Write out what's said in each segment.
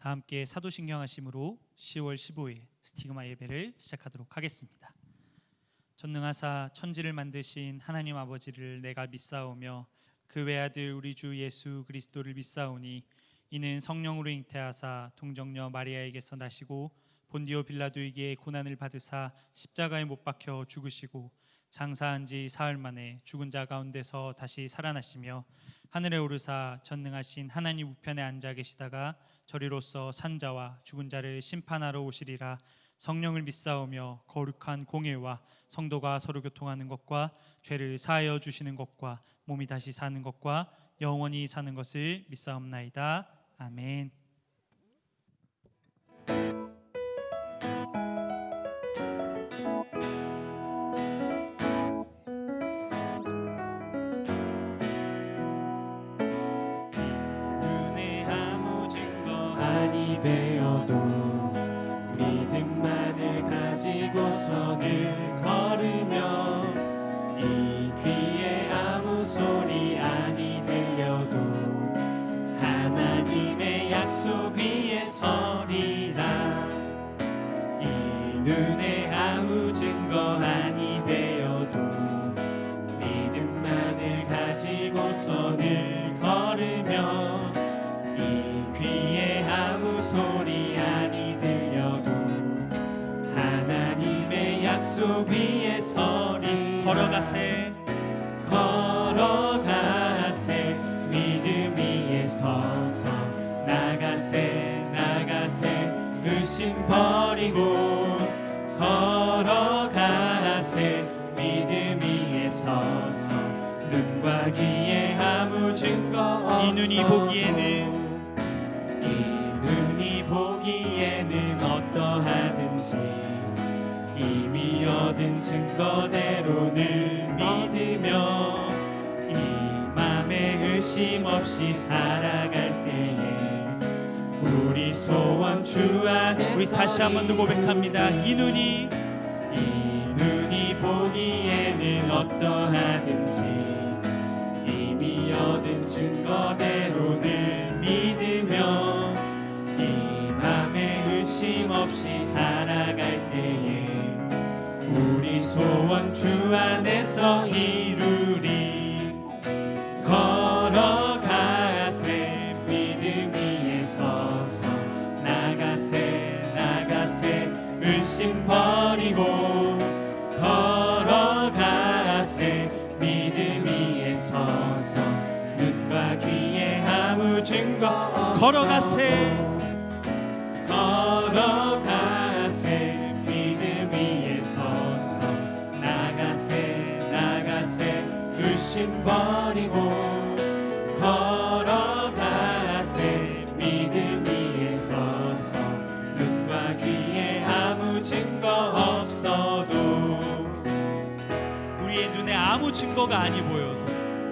다 함께 사도신경 하심으로 10월 15일 스티그마 예배를 시작하도록 하겠습니다. 전능하사 천지를 만드신 하나님 아버지를 내가 믿사오며 그 외아들 우리 주 예수 그리스도를 믿사오니 이는 성령으로 잉태하사 동정녀 마리아에게서 나시고 본디오 빌라도에게 고난을 받으사 십자가에 못 박혀 죽으시고 장사한 지 사흘 만에 죽은 자 가운데서 다시 살아나시며 하늘에 오르사 전능하신 하나님 우편에 앉아 계시다가 저리로서 산자와 죽은 자를 심판하러 오시리라. 성령을 믿사오며 거룩한 공예와 성도가 서로 교통하는 것과 죄를 사하여 주시는 것과 몸이 다시 사는 것과 영원히 사는 것을 믿사옵나이다. 아멘. 되어도 믿음만을 가지고서는 걸으며 이 귀에 아무 소리 아니 들려도 하나님의 약속 위에 서리라. 이 눈에 아무 증거 아니 되어도 믿음만을 가지고서는 걸으며 소리 아니 들려도 하나님의 약속 위에 서리. 걸어가세 걸어가세 믿음 위에 서서 나가세 나가세 의심 버리고 걸어가세 믿음 위에 서서 눈과 귀에 아무 증거 없어. 이 눈이 보기에는 어떠하든지 이미 얻은 증거대로는 믿으며 이 맘에 의심 없이 살아갈 때에 우리 소원 주 안에서 우리 다시 한 번 더 고백합니다. 이 눈이 보기에는 어떠하든지 이미 얻은 증거대로는 믿으며 의심 없이 살아갈 때에 우리 소원 주 안에서 이루리. 걸어가세 믿음 위에 서서 나가세 나가세 의심 버리고 걸어가세 믿음 위에 서서 눈과 귀에 아무 증거 없어. 걸어가세 걸어가세 믿음 위에 서서 나가세 나가세 의심 버리고 걸어가세 믿음 위에 서서 눈과 귀에 아무 증거 없어도 우리의 눈에 아무 증거가 아니 보여도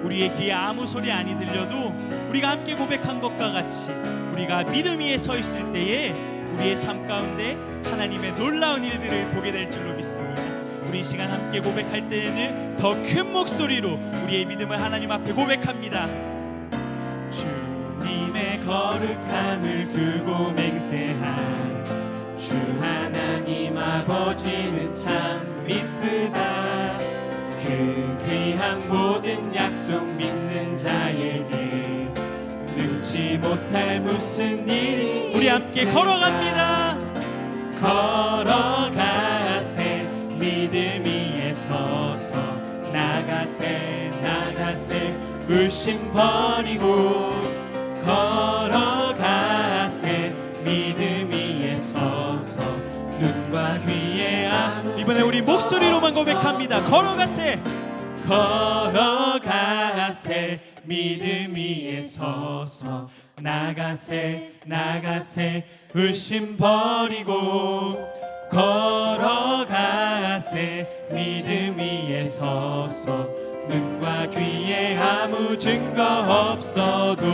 우리의 귀에 아무 소리 아니 들려도 우리가 함께 고백한 것과 같이 우리가 믿음 위에 서 있을 때에 우리의 삶 가운데 하나님의 놀라운 일들을 보게 될 줄로 믿습니다. 우리 이 시간 함께 고백할 때에는 더 큰 목소리로 우리의 믿음을 하나님 앞에 고백합니다. 주님의 거룩함을 두고 맹세한 주 하나님 아버지는 참 미쁘다. 그 귀한 모든 약속 믿는 자에게 능치 못할 무슨 일이 우리 함께 걸어갑니다. 걸어가세 믿음 위에 서서 나가세 나가세 의심 버리고 걸어가세 믿음 위에 서서 눈과 귀에 아무 이번에 우리 목소리로만 고백합니다. 걸어가세 걸어가세 믿음 위에 서서 나가세 나가세 의심 버리고 걸어가세 믿음 위에 서서 눈과 귀에 아무 증거 없어도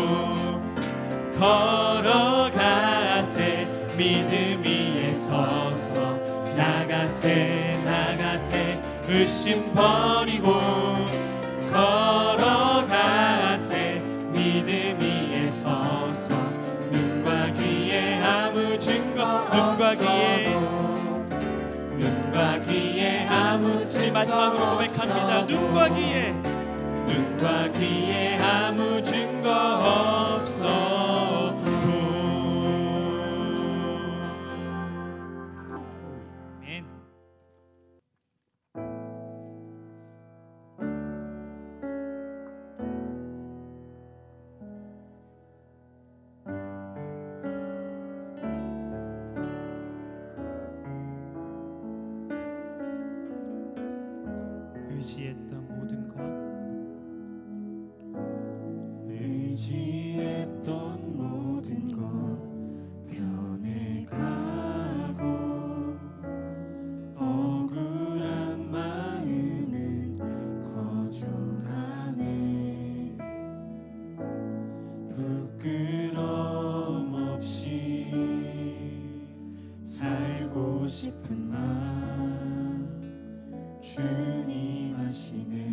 걸어가세 믿음 위에 서서 나가세 나가세 의심 버리고 걸어가세 믿음 위에 서서 눈과 귀에 마지막으로 고백합니다. 눈과 귀에 아무 증거 없어도 아멘. 의지했던 모든 것 의지했던 모든 것 변해가고 억울한 마음은 거절하네 부끄럼 없이 살고 싶은 마음 주님 아시네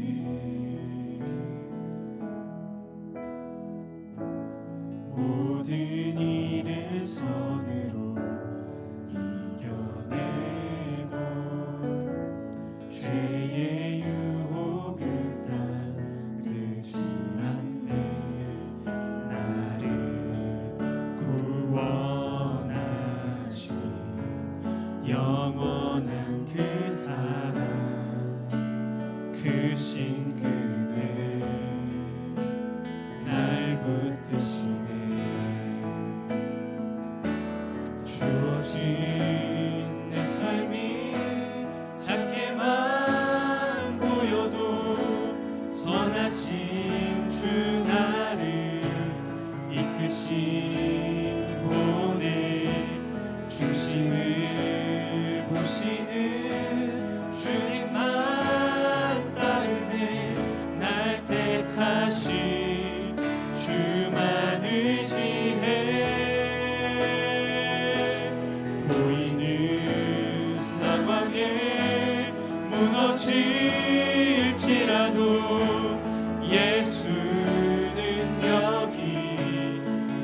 모든 일을 선으로 이겨내고 죄의 유혹을 따르지 않네 나를 구원하신 영원한 그 사랑 크신 그네 날 붙드시네 주어진 내 삶이 작게만 보여도 선하신 주 나를 이끄신 보내 중심을 보시는 주님만 따르네 날 택하신 주만 의지해 보이는 상황에 무너질지라도 예수는 여기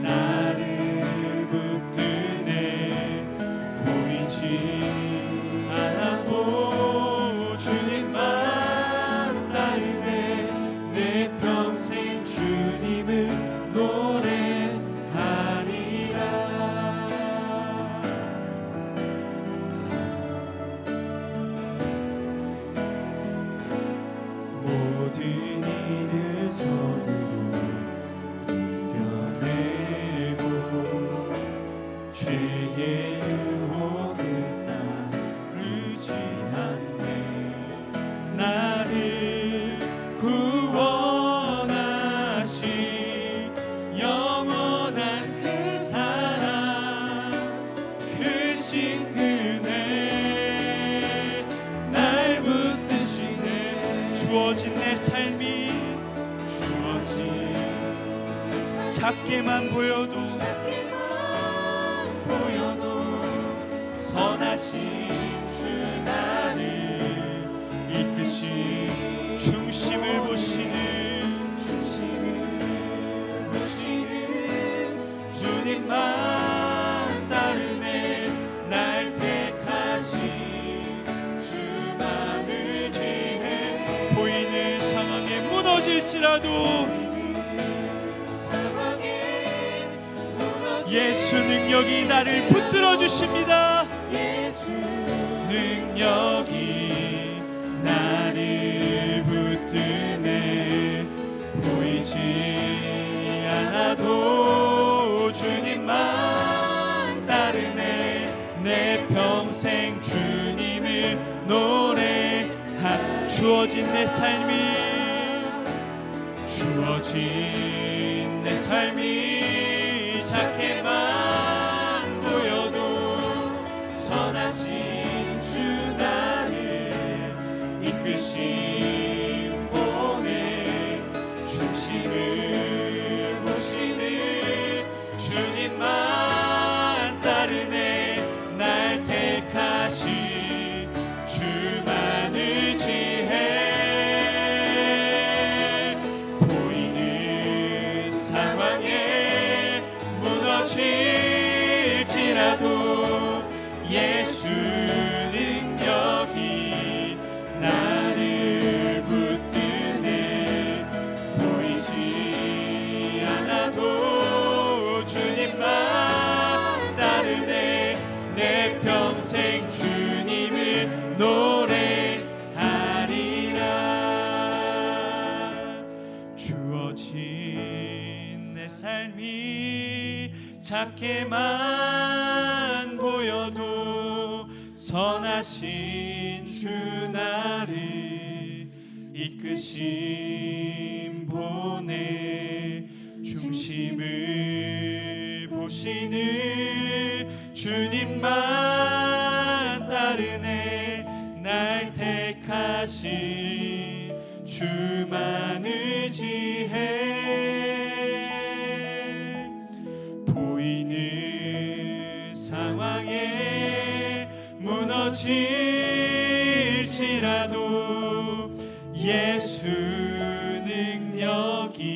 나를 붙드네 보이지 않아도 주님만 따르네 내 평생 주님을 노래하리라 모든 일을 선으로 이겨내고 죄의 유혹을 따르지 않네 나를 구원하신 영원한 그 사랑 크신 그네 날 붙드시네 주어진 내 삶이 작게만 보여도 선하신 주 나를 이끄신 중심을 보시는 주님만 따르네 날 택하신 주만 의지해 보이는 상황에 무너질지라도 예수 능력이 나를 붙들어 주십니다. 예수 능력이 나를 붙드네 보이지 않아도 주님만 따르네 내 평생 주님을 노래하 주어진 내 삶이 작게만 보여도 선하신 주 나를 이끄신 보내 중심을 보시는 주님만 따르네 날 택하신 주만 의지해 보이는 상황에 무너질지라도 예수 능력이 나를 내 삶이 작게만 보여도 선하신 주 나를 이끄심 보내 중심을 보시는 주님만 따르네 날 택하신 주만 의지해 보이는 상황에 무너질지라도 예수 능력이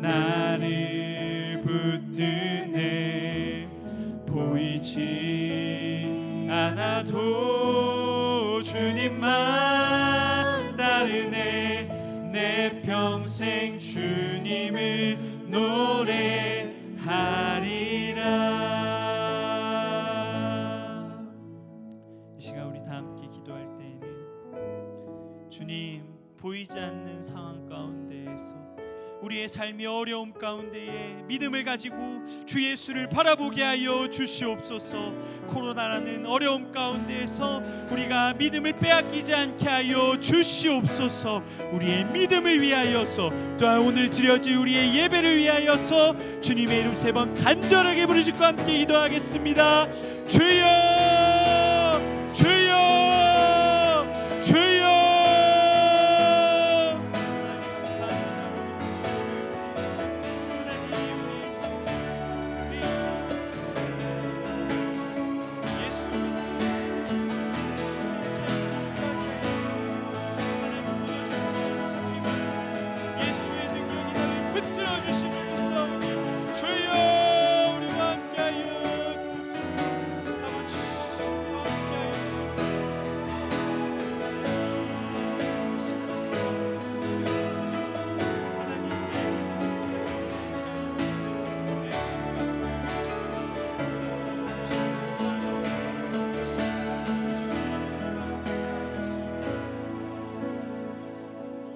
나를 붙드네 보이지 않아도 주님만 따르네 내 평생 주님을 노래하리라. 이 시간 우리 다 함께 기도할 때에는 주님, 보이지 않는 상황 가운데에서 우리의 삶이 어려움 가운데에 믿음을 가지고 주 예수를 바라보게 하여 주시옵소서. 코로나라는 어려움 가운데에서 우리가 믿음을 빼앗기지 않게 하여 주시옵소서. 우리의 믿음을 위하여서 또한 오늘 드려질 우리의 예배를 위하여서 주님의 이름 3번 간절하게 부르짖고 함께 기도하겠습니다. 주여 주여 주여.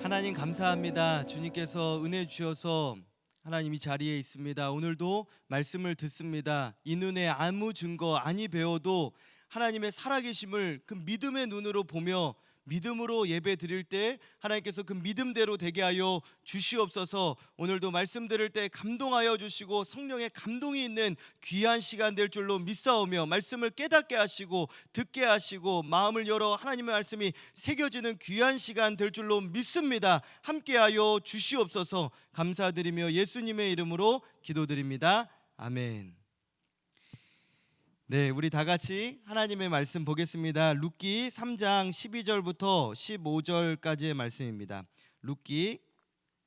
하나님 감사합니다. 주님께서 은혜 주셔서 하나님 이 자리에 있습니다. 오늘도 말씀을 듣습니다. 이 눈에 아무 증거 아니 배워도 하나님의 살아계심을 그 믿음의 눈으로 보며 믿음으로 예배 드릴 때 하나님께서 그 믿음대로 되게 하여 주시옵소서. 오늘도 말씀 들을 때 감동하여 주시고 성령의 감동이 있는 귀한 시간 될 줄로 믿사오며 말씀을 깨닫게 하시고 듣게 하시고 마음을 열어 하나님의 말씀이 새겨지는 귀한 시간 될 줄로 믿습니다. 함께하여 주시옵소서. 감사드리며 예수님의 이름으로 기도드립니다. 아멘. 네, 우리 다 같이 하나님의 말씀 보겠습니다. 룻기 3장 12절부터 15절까지의 말씀입니다. 룻기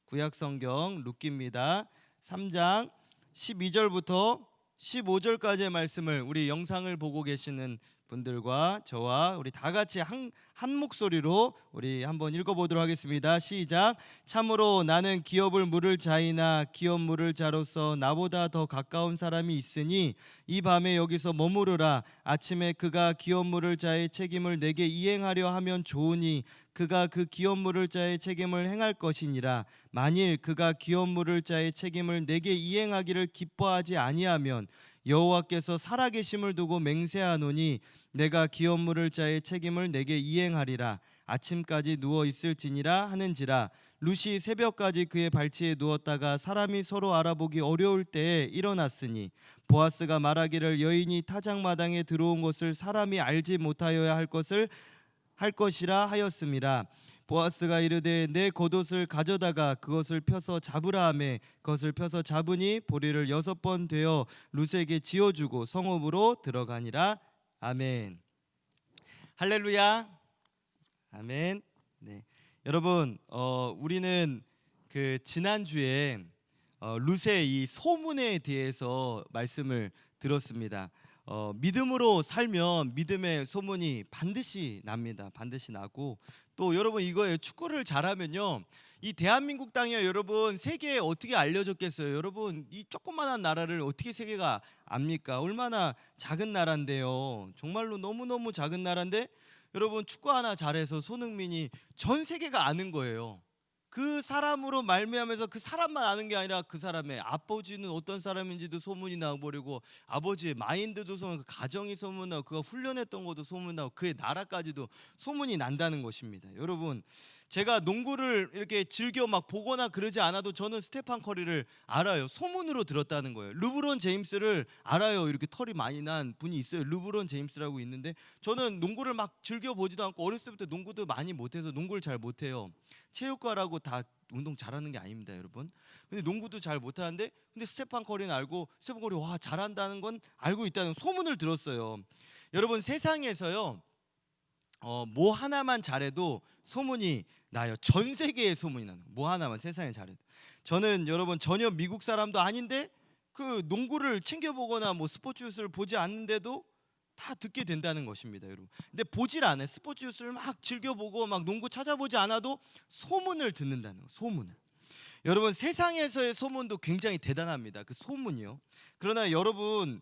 구약성경 룻기입니다. 3장 12절부터 15절까지의 말씀을 우리 영상을 보고 계시는 분들과 저와 우리 다 같이 한 목소리로 우리 한번 읽어보도록 하겠습니다. 시작. 참으로 나는 기업을 물을 자이나 기업 물을 자로서 나보다 더 가까운 사람이 있으니 이 밤에 여기서 머무르라. 아침에 그가 기업 물을 자의 책임을 내게 이행하려 하면 좋으니 그가 그 기업 물을 자의 책임을 행할 것이니라. 만일 그가 기업 물을 자의 책임을 내게 이행하기를 기뻐하지 아니하면 여호와께서 살아계심을 두고 맹세하노니 내가 기업 물을 자의 책임을 내게 이행하리라. 아침까지 누워 있을지니라 하는지라. 룻이 새벽까지 그의 발치에 누웠다가 사람이 서로 알아보기 어려울 때에 일어났으니 보아스가 말하기를 여인이 타작마당에 들어온 것을 사람이 알지 못하여야 할 것이라 하였음이라. 보아스가 이르되 내 겉옷을 가져다가 그것을 펴서 잡으라 하매 그것을 펴서 잡으니 보리를 6번 되어 룻에게 지어주고 성읍으로 들어가니라. 아멘. 할렐루야. 아멘. 네, 여러분 우리는 그 지난주에 룻의 이 소문에 대해서 말씀을 들었습니다. 믿음으로 살면 믿음의 소문이 반드시 납니다. 반드시 나고 또 여러분 이거예요. 축구를 잘하면요, 이 대한민국 땅이요 여러분 세계에 어떻게 알려졌겠어요? 여러분 이 조그만한 나라를 어떻게 세계가 압니까? 얼마나 작은 나라인데요. 정말로 너무너무 작은 나라인데 여러분 축구 하나 잘해서 손흥민이 전 세계가 아는 거예요. 그 사람으로 말미암아서 그 사람만 아는 게 아니라 그 사람의 아버지는 어떤 사람인지도 소문이 나버리고 아버지의 마인드도 소문, 그 가정이 소문나고 그가 훈련했던 것도 소문나고 그의 나라까지도 소문이 난다는 것입니다. 여러분, 제가 농구를 이렇게 즐겨 막 보거나 그러지 않아도 저는 스테판 커리를 알아요. 소문으로 들었다는 거예요. 르브론 제임스를 알아요. 이렇게 털이 많이 난 분이 있어요. 르브론 제임스라고 있는데 저는 농구를 막 즐겨 보지도 않고 어렸을 때부터 농구도 많이 못해서 농구를 잘 못해요. 체육과라고 다 운동 잘하는 게 아닙니다, 여러분. 근데 농구도 잘 못하는데 근데 스테판 커리는 알고 스테판 커리 와 잘한다는 건 알고 있다는 소문을 들었어요. 여러분, 세상에서요 뭐 하나만 잘해도 소문이 나요. 전 세계에 소문이 나는 거. 뭐 하나만 세상에 잘해도. 저는 여러분 전혀 미국 사람도 아닌데 그 농구를 챙겨보거나 뭐 스포츠 뉴스를 보지 않는데도 다 듣게 된다는 것입니다, 여러분. 근데 보질 않아요. 스포츠 뉴스를 막 즐겨보고 막 농구 찾아보지 않아도 소문을 듣는다는 거. 소문을. 여러분, 세상에서의 소문도 굉장히 대단합니다. 그 소문이요. 그러나 여러분,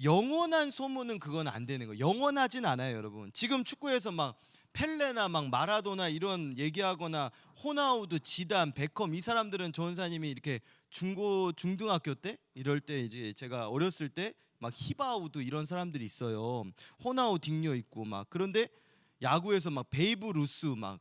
영원한 소문은 그건 안 되는 거예요. 영원하진 않아요, 여러분. 지금 축구에서 막 펠레나 막 마라도나 이런 얘기하거나 호나우두, 지단, 베컴 이 사람들은 조원사님이 이렇게 중등학교 때 이럴 때 이제 제가 어렸을 때 막 히바우드 이런 사람들이 있어요. 호나우 딩뇨 있고 막. 그런데 야구에서 막 베이브 루스 막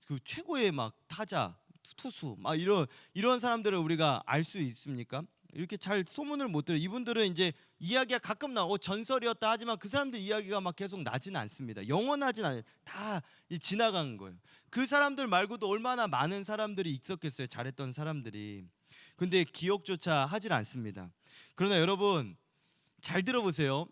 그 최고의 막 타자 투수 막 이런 사람들을 우리가 알 수 있습니까? 이렇게 잘 소문을 못 들어요. 이분들은 이제 이야기가 가끔 나오고 전설이었다 하지만 그 사람들 이야기가 막 계속 나지는 않습니다. 영원하진 않아요. 다 지나간 거예요. 그 사람들 말고도 얼마나 많은 사람들이 있었겠어요. 잘했던 사람들이. 근데 기억조차 하질 않습니다. 그러나 여러분 잘 들어보세요.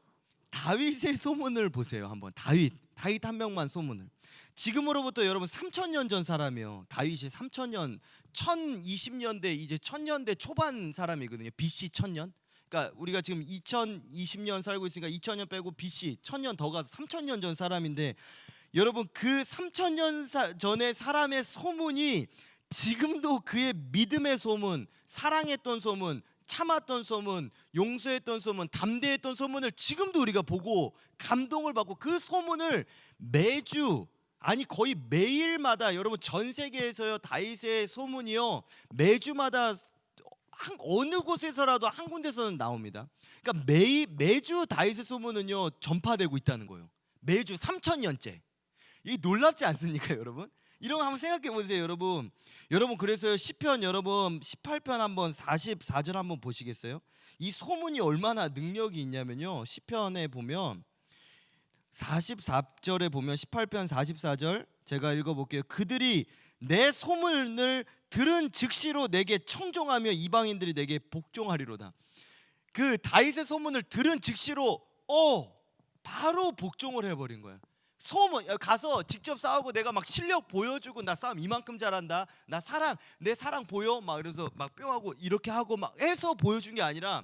다윗의 소문을 보세요. 한번 다윗 한 명만 소문을. 지금으로부터 여러분 3000년 전 사람이요. 다윗이 3000년 1020년대 이제 1000년대 초반 사람이거든요. BC 1000년. 그러니까 우리가 지금 2020년 살고 있으니까 2000년 빼고 BC 1000년 더 가서 3000년 전 사람인데 여러분 그 3000년 전의 사람의 소문이 지금도 그의 믿음의 소문, 사랑했던 소문, 참았던 소문, 용서했던 소문, 담대했던 소문을 지금도 우리가 보고 감동을 받고 그 소문을 매주 아니 거의 매일마다 여러분 전 세계에서요 다윗의 소문이요 매주마다 어느 곳에서라도 한 군데서는 나옵니다. 그러니까 매주 다윗의 소문은요 전파되고 있다는 거예요. 매주 3000년째. 이게 놀랍지 않습니까, 여러분? 이런 거 한번 생각해 보세요, 여러분. 여러분 그래서 시편 여러분 18편 한번 44절 한번 보시겠어요? 이 소문이 얼마나 능력이 있냐면요. 시편에 보면 44절에 보면 18편 44절 제가 읽어볼게요. 그들이 내 소문을 들은 즉시로 내게 청종하며 이방인들이 내게 복종하리로다. 그 다윗의 소문을 들은 즉시로 바로 복종을 해버린 거예요. 소문 가서 직접 싸우고 내가 막 실력 보여주고 나 싸움 이만큼 잘한다 나 내 사랑 보여 막 이러면서 막 뿅하고 이렇게 하고 막 해서 보여준 게 아니라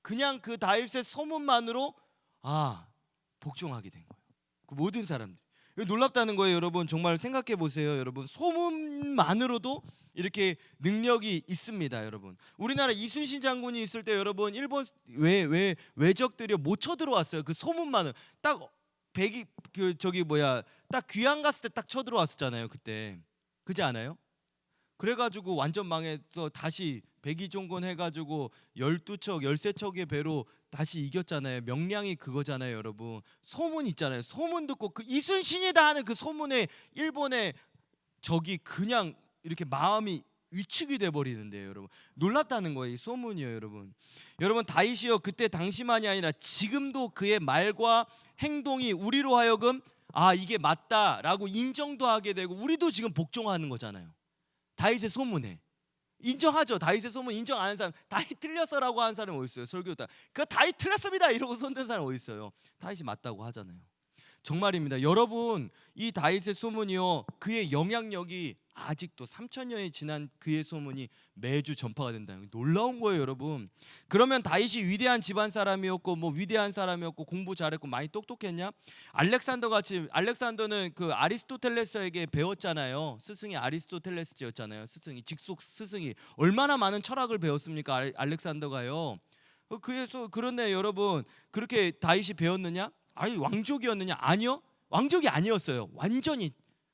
그냥 그 다윗의 소문만으로 복종하게 된 거예요. 그 모든 사람들. 놀랍다는 거예요, 여러분. 정말 생각해 보세요, 여러분. 소문만으로도 이렇게 능력이 있습니다, 여러분. 우리나라 이순신 장군이 있을 때 여러분 일본 외적들이 못 쳐들어왔어요. 그 소문만은 딱 딱 귀양 갔을 때 딱 쳐들어왔었잖아요, 그때. 그지 않아요? 그래가지고 완전 망해서 다시 백이종군 해가지고 12척, 13척의 배로 다시 이겼잖아요. 명량이 그거잖아요, 여러분. 소문 있잖아요. 소문 듣고 그 이순신이다 하는 그 소문에 일본의 적이 그냥 이렇게 마음이 위축이 돼버리는데요, 여러분. 놀랍다는 거예요, 이 소문이요, 여러분. 여러분 다윗이요 그때 당시만이 아니라 지금도 그의 말과 행동이 우리로 하여금 이게 맞다라고 인정도 하게 되고 우리도 지금 복종하는 거잖아요. 다윗의 소문에 인정하죠. 다윗의 소문 인정 안 하는 사람, 다윗 틀렸어라고 하는 사람이 어디 있어요? 설교다. 그 다윗 틀렸습니다 이러고 손든 사람 어디 있어요? 다윗이 맞다고 하잖아요. 정말입니다. 여러분 이 다윗의 소문이요 그의 영향력이 아직도 3000년이 지난 그의 소문이 매주 전파가 된다는 게 놀라운 거예요, 여러분. 그러면 다윗이 위대한 집안 사람이었고 뭐 위대한 사람이었고 공부 잘했고 많이 똑똑했냐? 알렉산더는 그 아리스토텔레스에게 배웠잖아요. 스승이 아리스토텔레스였잖아요. 스승이 직속 스승이 얼마나 많은 철학을 배웠습니까? 알렉산더가요. 그런데 여러분 그렇게 다윗이 배웠느냐? 왕족이었느냐? 아니요. 왕족이 아니었어요. 완전히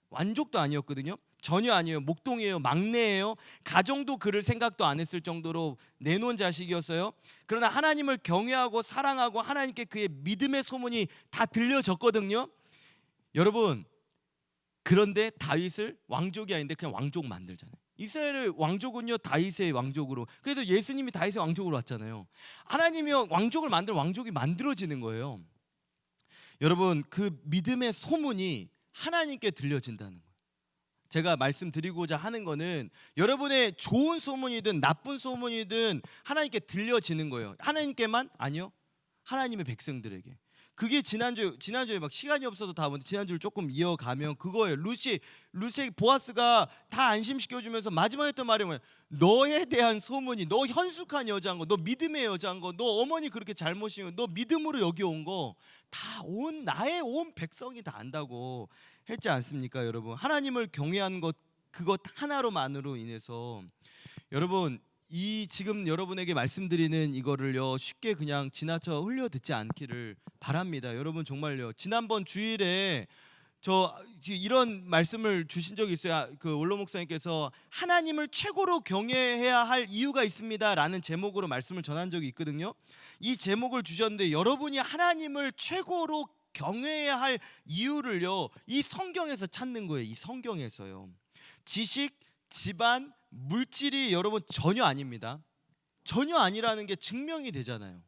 완족도 아니었거든요. 전혀 아니에요. 목동이에요. 막내예요. 가정도 그를 생각도 안 했을 정도로 내놓은 자식이었어요. 그러나 하나님을 경외하고 사랑하고 하나님께 그의 믿음의 소문이 다 들려졌거든요. 여러분, 그런데 다윗을 왕족이 아닌데 그냥 왕족 만들잖아요. 이스라엘의 왕족은요 다윗의 왕족으로. 그래서 예수님이 다윗의 왕족으로 왔잖아요. 하나님이 왕족을 만들 왕족이 만들어지는 거예요. 여러분, 그 믿음의 소문이 하나님께 들려진다는 거예요. 제가 말씀드리고자 하는 거는 여러분의 좋은 소문이든 나쁜 소문이든 하나님께 들려지는 거예요. 하나님께만? 아니요, 하나님의 백성들에게. 그게 지난주에 막 시간이 없어서 다 보는데 지난주를 조금 이어가면 그거예요. 루시 보아스가 다 안심시켜주면서 마지막에 했던 말이 뭐예요? 너에 대한 소문이, 너 현숙한 여자인 거, 너 믿음의 여자인 거, 너 어머니 그렇게 잘못인 거, 너 믿음으로 여기 온 거 다 나의 온 백성이 다 안다고 했지 않습니까? 여러분, 하나님을 경외한 것 그것 하나로만으로 인해서 여러분, 이 지금 여러분에게 말씀드리는 이거를요 쉽게 그냥 지나쳐 흘려 듣지 않기를 바랍니다. 여러분, 정말요. 지난번 주일에 저 이런 말씀을 주신 적이 있어요. 그 원로 목사님께서 하나님을 최고로 경외해야 할 이유가 있습니다라는 제목으로 말씀을 전한 적이 있거든요. 이 제목을 주셨는데 여러분이 하나님을 최고로 경외해야 할 이유를요 이 성경에서 찾는 거예요. 이 성경에서요. 지식, 집안, 물질이 여러분 전혀 아닙니다. 전혀 아니라는 게 증명이 되잖아요.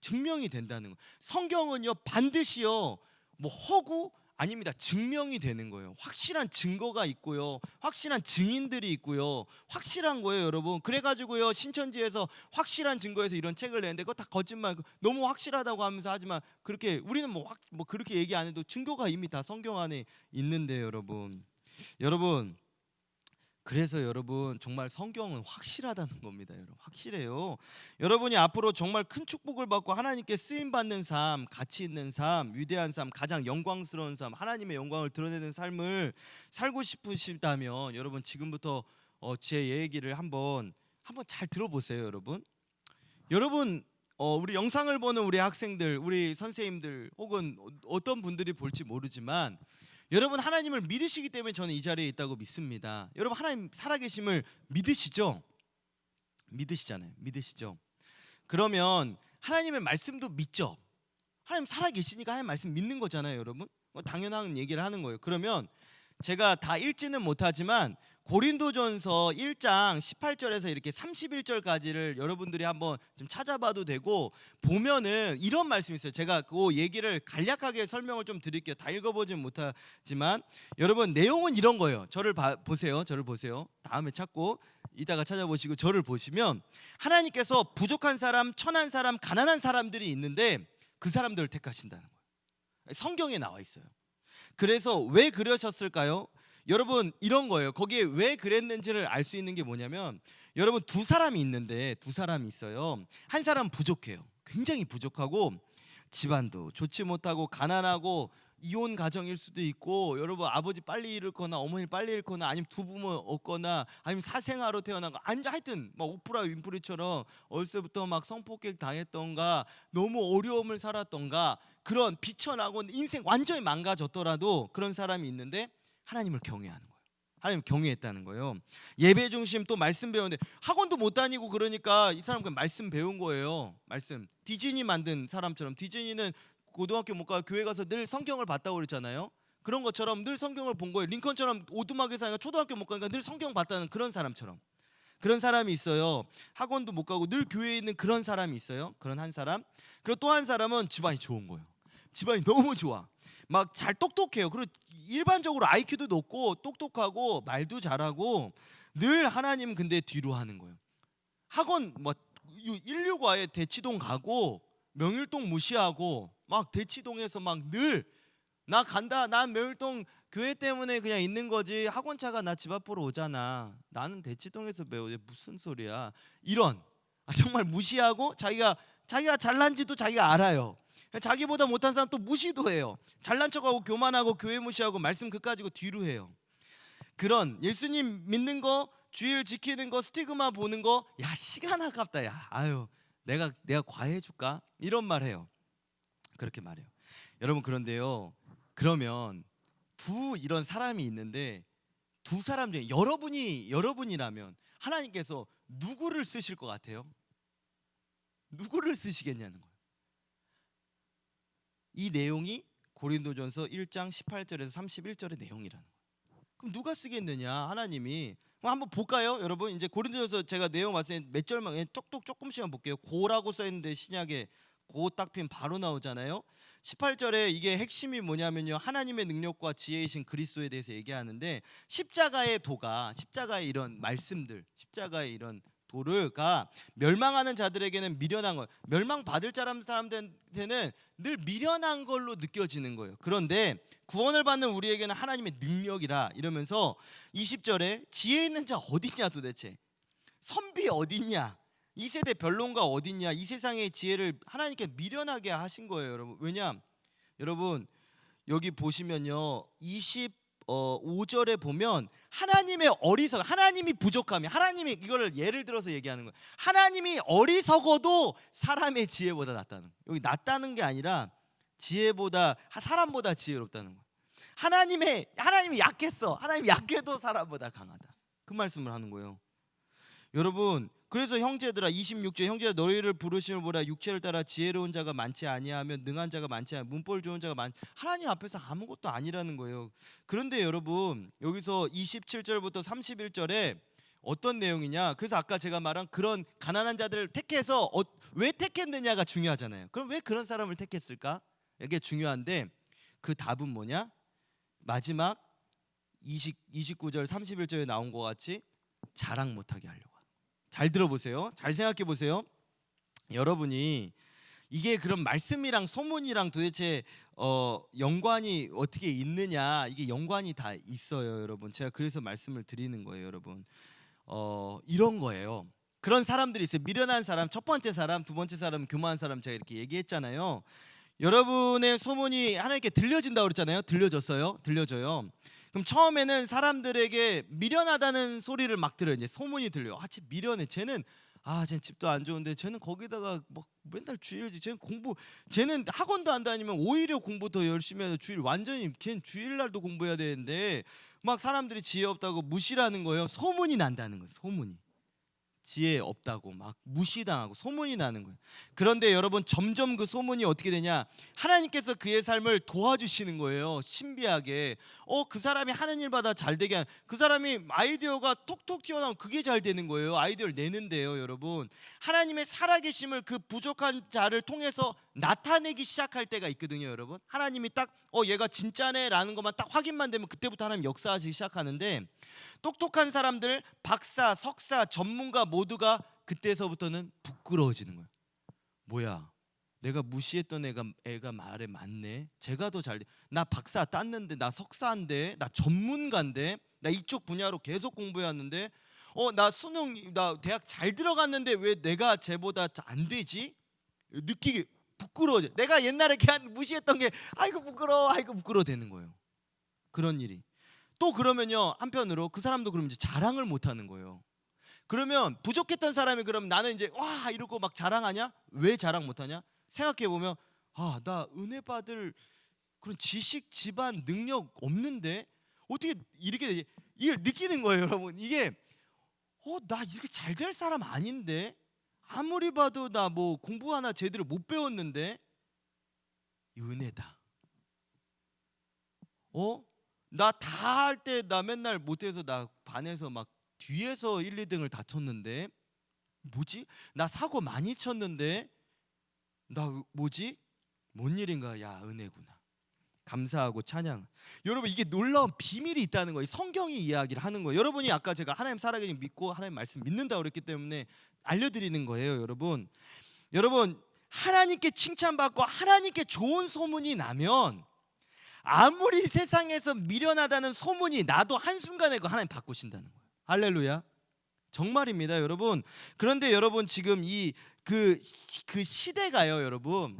증명이 된다는 거. 성경은요 반드시요 뭐 허구 아닙니다. 증명이 되는 거예요. 확실한 증거가 있고요, 확실한 증인들이 있고요, 확실한 거예요, 여러분. 그래가지고요 신천지에서 확실한 증거에서 이런 책을 내는데 그거 다 거짓말. 너무 확실하다고 하면서 하지만 그렇게 우리는 뭐 그렇게 얘기 안 해도 증거가 이미 다 성경 안에 있는데 여러분. 그래서 여러분 정말 성경은 확실하다는 겁니다. 여러분, 확실해요. 여러분이 앞으로 정말 큰 축복을 받고 하나님께 쓰임 받는 삶, 가치 있는 삶, 위대한 삶, 가장 영광스러운 삶, 하나님의 영광을 드러내는 삶을 살고 싶으시다면 여러분 지금부터 제 얘기를 한번 잘 들어보세요. 여러분 우리 영상을 보는 우리 학생들, 우리 선생님들 혹은 어떤 분들이 볼지 모르지만 여러분 하나님을 믿으시기 때문에 저는 이 자리에 있다고 믿습니다. 여러분 하나님 살아계심을 믿으시죠? 믿으시죠? 그러면 하나님의 말씀도 믿죠? 하나님 살아계시니까 하나님 말씀 믿는 거잖아요, 여러분. 당연한 얘기를 하는 거예요. 그러면 제가 다 읽지는 못하지만 고린도전서 1장 18절에서 이렇게 31절까지를 여러분들이 한번 좀 찾아봐도 되고, 보면은 이런 말씀이 있어요. 제가 그 얘기를 간략하게 설명을 좀 드릴게요. 다 읽어보진 못하지만 여러분 내용은 이런 거예요. 저를 보세요. 다음에 찾고 이따가 찾아보시고 저를 보시면 하나님께서 부족한 사람, 천한 사람, 가난한 사람들이 있는데 그 사람들을 택하신다는 거예요. 성경에 나와 있어요. 그래서 왜 그러셨을까요? 여러분 이런 거예요. 거기에 왜 그랬는지를 알 수 있는 게 뭐냐면, 여러분 두 사람이 있는데 두 사람이 있어요. 한 사람은 부족해요. 굉장히 부족하고 집안도 좋지 못하고 가난하고 이혼 가정일 수도 있고, 여러분 아버지 빨리 잃거나 어머니 빨리 잃거나 아니면 두 부모 없거나 아니면 사생아로 태어난 거, 아니 하여튼 막 오프라 윈프리처럼 어렸을 때부터 막 성폭행 당했던가 너무 어려움을 살았던가 그런 비천하고 인생 완전히 망가졌더라도 그런 사람이 있는데 하나님을 경외하는 거예요. 하나님을 경외했다는 거예요. 예배 중심 또 말씀 배우는데 학원도 못 다니고 그러니까 이 사람 그냥 말씀 배운 거예요. 말씀. 디즈니 만든 사람처럼, 디즈니는 고등학교 못 가고 교회 가서 늘 성경을 봤다고 그랬잖아요. 그런 것처럼 늘 성경을 본 거예요. 링컨처럼 오두막에 사니까 초등학교 못 가니까 늘 성경 봤다는 그런 사람처럼. 그런 사람이 있어요. 학원도 못 가고 늘 교회에 있는 그런 사람이 있어요. 그런 한 사람. 그리고 또 한 사람은 집안이 좋은 거예요. 집안이 너무 좋아. 막 잘 똑똑해요. 그리고 일반적으로 IQ도 높고 똑똑하고 말도 잘하고 늘 하나님 근데 뒤로 하는 거예요. 학원 뭐 165에 대치동 가고 명일동 무시하고 막 대치동에서 막 늘 나 간다, 난 명일동 교회 때문에 그냥 있는 거지 학원차가 나 집 앞으로 오잖아, 나는 대치동에서 배우지 무슨 소리야, 이런 정말 무시하고 자기가 잘난지도 자기가 알아요. 자기보다 못한 사람 또 무시도 해요. 잘난 척하고 교만하고 교회 무시하고 말씀 그까지고 뒤로 해요. 그런 예수님 믿는 거, 주일 지키는 거, 스티그마 보는 거, 야 시간 아깝다, 야 아유 내가 과외해 줄까, 이런 말 해요. 그렇게 말해요. 여러분 그런데요, 그러면 두 이런 사람이 있는데 두 사람 중에 여러분이라면 하나님께서 누구를 쓰실 것 같아요? 누구를 쓰시겠냐는 거예요. 이 내용이 고린도전서 1장 18절에서 31절의 내용이라는 거예요. 그럼 누가 쓰겠느냐? 하나님이. 한번 볼까요, 여러분? 이제 고린도전서 제가 내용 봤을 때 몇 절만 똑똑 조금씩만 볼게요. 고라고 써 있는데 신약에 고 딱 피면 바로 나오잖아요. 18절에 이게 핵심이 뭐냐면요, 하나님의 능력과 지혜이신 그리스도에 대해서 얘기하는데, 십자가의 도가, 십자가의 이런 말씀들, 십자가의 이런 도가 멸망하는 자들에게는 미련한 것, 멸망받을 사람들한테는 늘 미련한 걸로 느껴지는 거예요. 그런데 구원을 받는 우리에게는 하나님의 능력이라 이러면서 20절에 지혜 있는 자 어딨냐, 도대체 선비 어딨냐, 이 세대 변론가 어딨냐, 이 세상의 지혜를 하나님께 미련하게 하신 거예요, 여러분. 왜냐, 여러분 여기 보시면요, 25절에 보면 하나님의 어리석, 하나님이 부족하면, 하나님이 이거를 예를 들어서 얘기하는 거예요. 하나님이 어리석어도 사람의 지혜보다 낫다는 거예요. 여기 낫다는 게 아니라 지혜보다, 사람보다 지혜롭다는 거예요. 하나님이 약했어. 하나님이 약해도 사람보다 강하다. 그 말씀을 하는 거예요. 여러분, 그래서 형제들아, 26절, 형제들아 너희를 부르심을 보라. 육체를 따라 지혜로운 자가 많지 아니하면 능한 자가 많지 아니하면 문벌 좋은 자가 하나님 앞에서 아무것도 아니라는 거예요. 그런데 여러분, 여기서 27절부터 31절에 어떤 내용이냐, 그래서 아까 제가 말한 그런 가난한 자들을 택해서 왜 택했느냐가 중요하잖아요. 그럼 왜 그런 사람을 택했을까? 이게 중요한데, 그 답은 뭐냐? 마지막 29절 31절에 나온 것 같이 자랑 못하게 하려고. 잘 들어보세요. 잘 생각해 보세요. 여러분이 이게 그럼 말씀이랑 소문이랑 도대체 연관이 어떻게 있느냐? 이게 연관이 다 있어요, 여러분. 제가 그래서 말씀을 드리는 거예요, 여러분. 이런 거예요. 그런 사람들이 있어요. 미련한 사람, 첫 번째 사람, 두 번째 사람, 교만한 사람, 제가 이렇게 얘기했잖아요. 여러분의 소문이 하나님께 들려진다고 그랬잖아요. 들려져요. 그럼 처음에는 사람들에게 미련하다는 소리를 막 들어요. 이제 소문이 들려요. 쟤 미련해. 쟤는 집도 안 좋은데 쟤는 거기다가 막 맨날 주일, 쟤는 학원도 안 다니면 오히려 공부 더 열심히 해서 걔는 주일날도 공부해야 되는데 막 사람들이 지혜 없다고 무시라는 거예요. 소문이 난다는 거예요. 소문이. 지혜 없다고 막 무시당하고 소문이 나는 거예요. 그런데 여러분, 점점 그 소문이 어떻게 되냐, 하나님께서 그의 삶을 도와주시는 거예요. 신비하게. 그 사람이 하는 일마다 잘 되게 그 사람이 아이디어가 톡톡 튀어나오면 그게 잘 되는 거예요. 아이디어를 내는데요, 여러분. 하나님의 살아계심을 그 부족한 자를 통해서 나타내기 시작할 때가 있거든요, 여러분. 하나님이 딱 얘가 진짜네 라는 것만 딱 확인만 되면 그때부터 하나님 역사하시기 시작하는데, 똑똑한 사람들, 박사, 석사, 전문가 모두가 그때서부터는 부끄러워지는 거예요. 뭐야, 내가 무시했던 애가 말에 맞네. 제가 더 잘 돼. 나 박사 땄는데, 나 석사인데, 나 전문가인데, 나 이쪽 분야로 계속 공부해왔는데, 나 대학 잘 들어갔는데 왜 내가 쟤보다 안 되지? 느끼기 부끄러워져. 내가 옛날에 걔한 무시했던 게 아이고 부끄러워 되는 거예요. 그런 일이. 또 그러면요, 한편으로 그 사람도 그럼 이제 자랑을 못 하는 거예요. 그러면 부족했던 사람이 그럼 나는 이제 와 이러고 막 자랑하냐? 왜 자랑 못 하냐? 생각해 보면 나 은혜 받을 그런 지식, 집안, 능력 없는데 어떻게 이렇게 되지? 이걸 느끼는 거예요, 여러분. 이게 나 이렇게 잘 될 사람 아닌데, 아무리 봐도 나 뭐 공부 하나 제대로 못 배웠는데, 은혜다. 나 다 할 때 나 맨날 못해서 나 반에서 막 뒤에서 1, 2등을 다쳤는데, 뭐지? 나 사고 많이 쳤는데, 나 뭐지? 뭔 일인가? 야, 은혜구나. 감사하고 찬양. 여러분, 이게 놀라운 비밀이 있다는 거예요. 성경이 이야기를 하는 거예요. 여러분이 아까 제가 하나님 살아계신 믿고 하나님 말씀 믿는다고 그랬기 때문에 알려드리는 거예요, 여러분. 하나님께 칭찬받고 하나님께 좋은 소문이 나면 아무리 세상에서 미련하다는 소문이 나도 한순간에 그 하나님 바꾸신다는 거예요. 할렐루야. 정말입니다, 여러분. 그런데 여러분, 지금 그 시대가요, 여러분.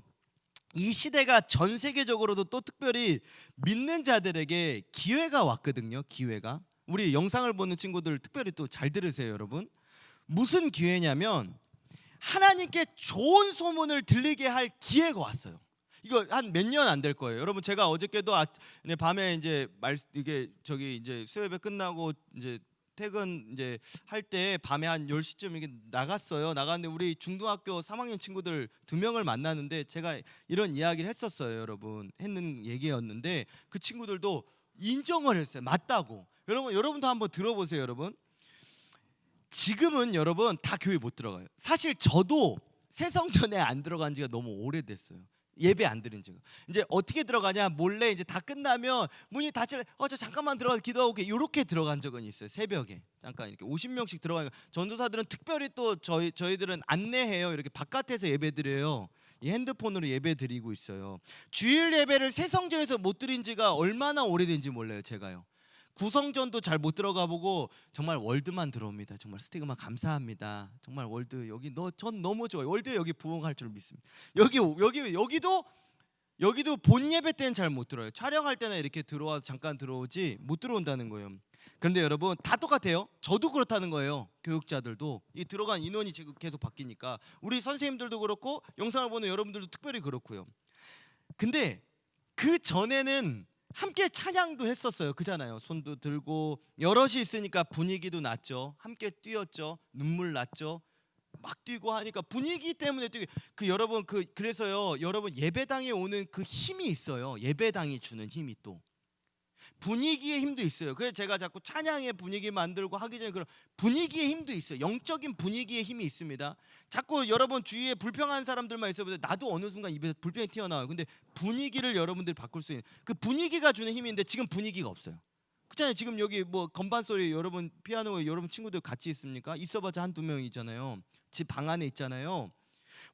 이 시대가 전 세계적으로도 또 특별히 믿는 자들에게 기회가 왔거든요. 기회가. 우리 영상을 보는 친구들 특별히 또 잘 들으세요, 여러분. 무슨 기회냐면 하나님께 좋은 소문을 들리게 할 기회가 왔어요. 이거 한 몇 년 안 될 거예요. 여러분 제가 어저께도 밤에 이제 이제 수요예배 끝나고 이제 퇴근 이제 할 때 밤에 한 10시쯤 이렇게 나갔어요. 나갔는데 우리 중등학교 3학년 친구들 2명을 만났는데 제가 이런 이야기를 했었어요. 여러분 했는 얘기였는데 그 친구들도 인정을 했어요. 맞다고. 여러분도 한번 들어보세요. 여러분 지금은 여러분 다 교회 못 들어가요. 사실 저도 새성전에 안 들어간 지가 너무 오래됐어요. 예배 안 드린 지가. 이제 어떻게 들어가냐, 몰래 이제 다 끝나면 문이 닫히면 저 잠깐만 들어가 기도하고 이렇게 들어간 적은 있어요. 새벽에 잠깐 이렇게 50명씩 들어가니까 전도사들은 특별히 또 저희들은 안내해요. 이렇게 바깥에서 예배 드려요. 이 핸드폰으로 예배 드리고 있어요. 주일 예배를 새성전에서 못 드린 지가 얼마나 오래된지 몰라요. 제가요. 구성전도 잘 못 들어가 보고 정말 월드만 들어옵니다. 정말 스티그마 감사합니다. 정말 월드 여기 전 너무 좋아요. 월드 여기 부흥할 줄 믿습니다. 여기도 본 예배 때는 잘 못 들어요. 촬영할 때는 이렇게 들어와서 잠깐 들어오지 못 들어온다는 거예요. 그런데 여러분 다 똑같아요. 저도 그렇다는 거예요. 교육자들도 이 들어간 인원이 지금 계속 바뀌니까 우리 선생님들도 그렇고 영상을 보는 여러분들도 특별히 그렇고요. 근데 그 전에는 함께 찬양도 했었어요. 그잖아요. 손도 들고 여럿이 있으니까 분위기도 났죠. 함께 뛰었죠. 눈물 났죠. 막 뛰고 하니까 분위기 때문에 뛰고 여러분 그래서요. 여러분 예배당에 오는 그 힘이 있어요. 예배당이 주는 힘이 또 분위기의 힘도 있어요. 그래서 제가 자꾸 찬양의 분위기 만들고 하기 전에 그런 분위기의 힘도 있어요. 영적인 분위기의 힘이 있습니다. 자꾸 여러분 주위에 불평한 사람들만 있어도 나도 어느 순간 입에서 불평이 튀어나와요. 근데 분위기를 여러분들이 바꿀 수 있는 그 분위기가 주는 힘인데 지금 분위기가 없어요. 그렇잖아요. 지금 여기 뭐 건반 소리 여러분 피아노 여러분 친구들 같이 있습니까? 있어봤자 한두 명이잖아요. 집 방 안에 있잖아요.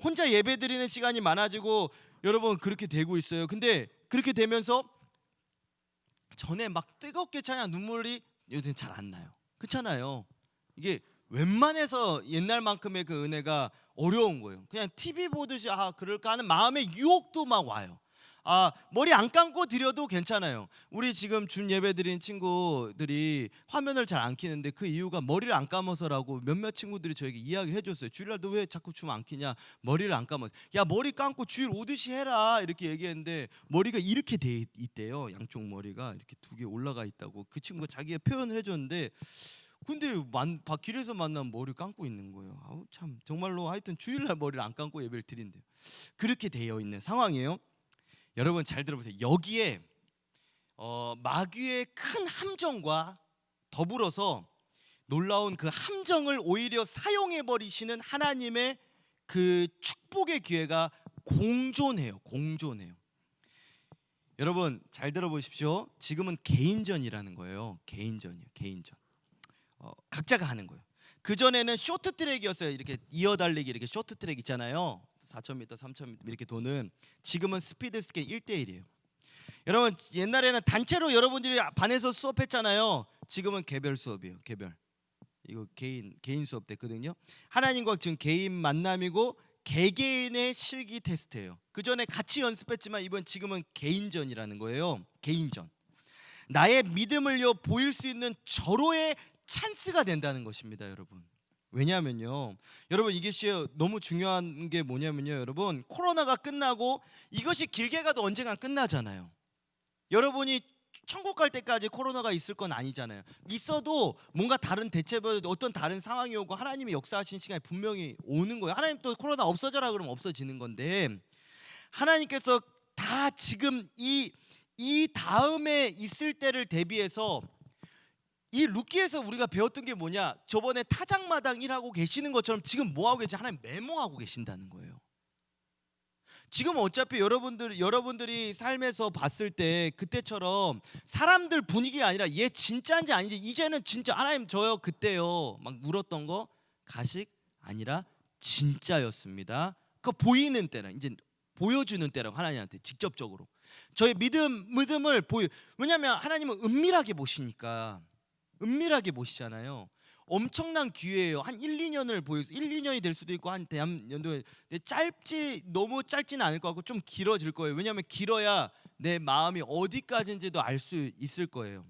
혼자 예배 드리는 시간이 많아지고 여러분 그렇게 되고 있어요. 근데 그렇게 되면서 전에 막 뜨겁게 찬양 눈물이 요즘 잘 안 나요. 그렇잖아요. 이게 웬만해서 옛날만큼의 그 은혜가 어려운 거예요. 그냥 TV 보듯이 그럴까 하는 마음의 유혹도 막 와요. 머리 안 감고 드려도 괜찮아요. 우리 지금 준 예배 드린 친구들이 화면을 잘 안 켜는데 그 이유가 머리를 안 감아서라고 몇몇 친구들이 저에게 이야기를 해줬어요. 주일날 너 왜 자꾸 춤 안 켜냐? 머리를 안 감아서. 야 머리 감고 주일 오듯이 해라 이렇게 얘기했는데 머리가 이렇게 돼 있대요. 양쪽 머리가 이렇게 두 개 올라가 있다고 그 친구가 자기가 표현을 해줬는데 근데 길에서 만나면 머리 감고 있는 거예요. 참 정말로 하여튼 주일날 머리를 안 감고 예배를 드린대요. 그렇게 되어 있는 상황이에요. 여러분 잘 들어보세요. 여기에 마귀의 큰 함정과 더불어서 놀라운 그 함정을 오히려 사용해 버리시는 하나님의 그 축복의 기회가 공존해요. 여러분 잘 들어보십시오. 지금은 개인전이라는 거예요. 개인전. 각자가 하는 거예요. 그 전에는 쇼트트랙이었어요. 이렇게 이어달리기 이렇게 쇼트트랙 있잖아요. 4,000m, 3,000m 이렇게 도는. 지금은 스피드 스케일 1대1이에요. 여러분 옛날에는 단체로 여러분들이 반에서 수업했잖아요. 지금은 개별 수업이에요. 개별. 이거 개인 수업 됐거든요. 하나님과 지금 개인 만남이고 개개인의 실기 테스트예요. 그 전에 같이 연습했지만 지금은 개인전이라는 거예요. 개인전. 나의 믿음을요 보일 수 있는 절호의 찬스가 된다는 것입니다, 여러분. 왜냐하면요, 여러분 이게 너무 중요한 게 뭐냐면요, 여러분 코로나가 끝나고 이것이 길게 가도 언젠간 끝나잖아요. 여러분이 천국 갈 때까지 코로나가 있을 건 아니잖아요. 있어도 뭔가 다른 대체별 어떤 다른 상황이 오고 하나님이 역사하신 시간이 분명히 오는 거예요. 하나님 또 코로나 없어져라 그러면 없어지는 건데 하나님께서 다 지금 이 다음에 있을 때를 대비해서 이 룻기에서 우리가 배웠던 게 뭐냐? 저번에 타작마당 일하고 계시는 것처럼 지금 뭐 하고 계시지? 하나님 메모하고 계신다는 거예요. 지금 어차피 여러분들이 삶에서 봤을 때 그때처럼 사람들 분위기가 아니라 얘 진짜인지 아닌지 이제는 진짜 하나님 저요 그때요 막 울었던 거 가식 아니라 진짜였습니다. 그 보이는 때는 이제 보여주는 때라고 하나님한테 직접적으로 저의 믿음을 왜냐하면 하나님은 은밀하게 보시니까. 은밀하게 보시잖아요. 엄청난 기회예요. 한 1, 2년을 보여서 1, 2년이 될 수도 있고 한 연도에 너무 짧지는 않을 것 같고 좀 길어질 거예요. 왜냐하면 길어야 내 마음이 어디까지인지도 알 수 있을 거예요.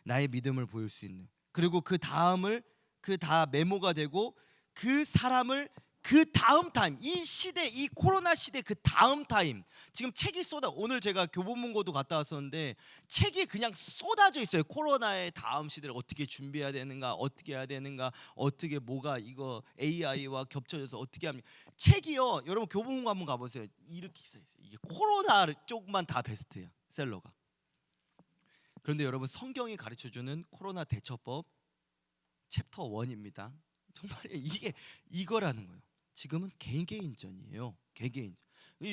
나의 믿음을 보일 수 있는. 그리고 그 다음을 그 다 메모가 되고 그 사람을 그 다음 타임, 이 시대, 이 코로나 시대 그 다음 타임, 지금 책이 오늘 제가 교보문고도 갔다 왔었는데 책이 그냥 쏟아져 있어요. 코로나의 다음 시대를 어떻게 준비해야 되는가, 어떻게 해야 되는가, 어떻게 뭐가 이거 AI와 겹쳐져서 어떻게 합니까? 책이요, 여러분 교보문고 한번 가보세요. 이렇게 있어요. 이게 코로나 쪽만 다 베스트예요, 셀러가. 그런데 여러분 성경이 가르쳐주는 코로나 대처법 챕터 1입니다. 정말 이게 이거라는 거예요. 지금은 개개인전이에요. 개개인.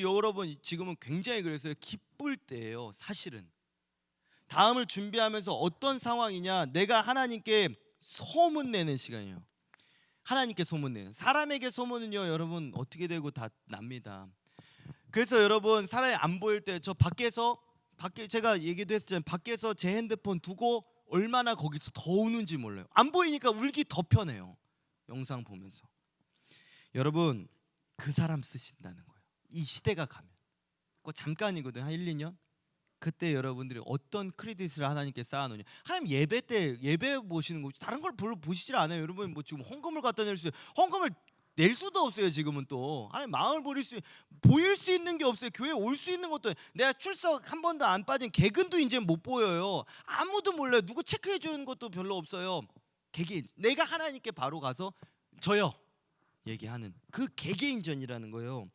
여러분 지금은 굉장히 그래서 기쁠 때예요. 사실은 다음을 준비하면서 어떤 상황이냐, 내가 하나님께 소문내는 시간이에요. 하나님께 소문내는, 사람에게 소문은요 여러분 어떻게 되고 다 납니다. 그래서 여러분 사람이 안 보일 때 저 밖에 제가 얘기도 했잖아요. 밖에서 제 핸드폰 두고 얼마나 거기서 더 우는지 몰라요. 안 보이니까 울기 더 편해요. 영상 보면서. 여러분 그 사람 쓰신다는 거예요. 이 시대가 가면 그거 잠깐이거든, 한 1, 2년. 그때 여러분들이 어떤 크레딧을 하나님께 쌓아놓냐. 하나님 예배 때 예배 보시는 거 다른 걸 별로 보시질 않아요. 여러분 뭐 지금 헌금을 갖다 낼 수, 헌금을 낼 수도 없어요. 지금은 또 하나님 마음을 보일 수 있는 게 없어요. 교회 올 수 있는 것도, 내가 출석 한 번도 안 빠진 개근도 이제 못 보여요. 아무도 몰라요. 누구 체크해 주는 것도 별로 없어요. 개개인, 내가 하나님께 바로 가서 저요 얘기하는 그 개개인전이라는 거예요.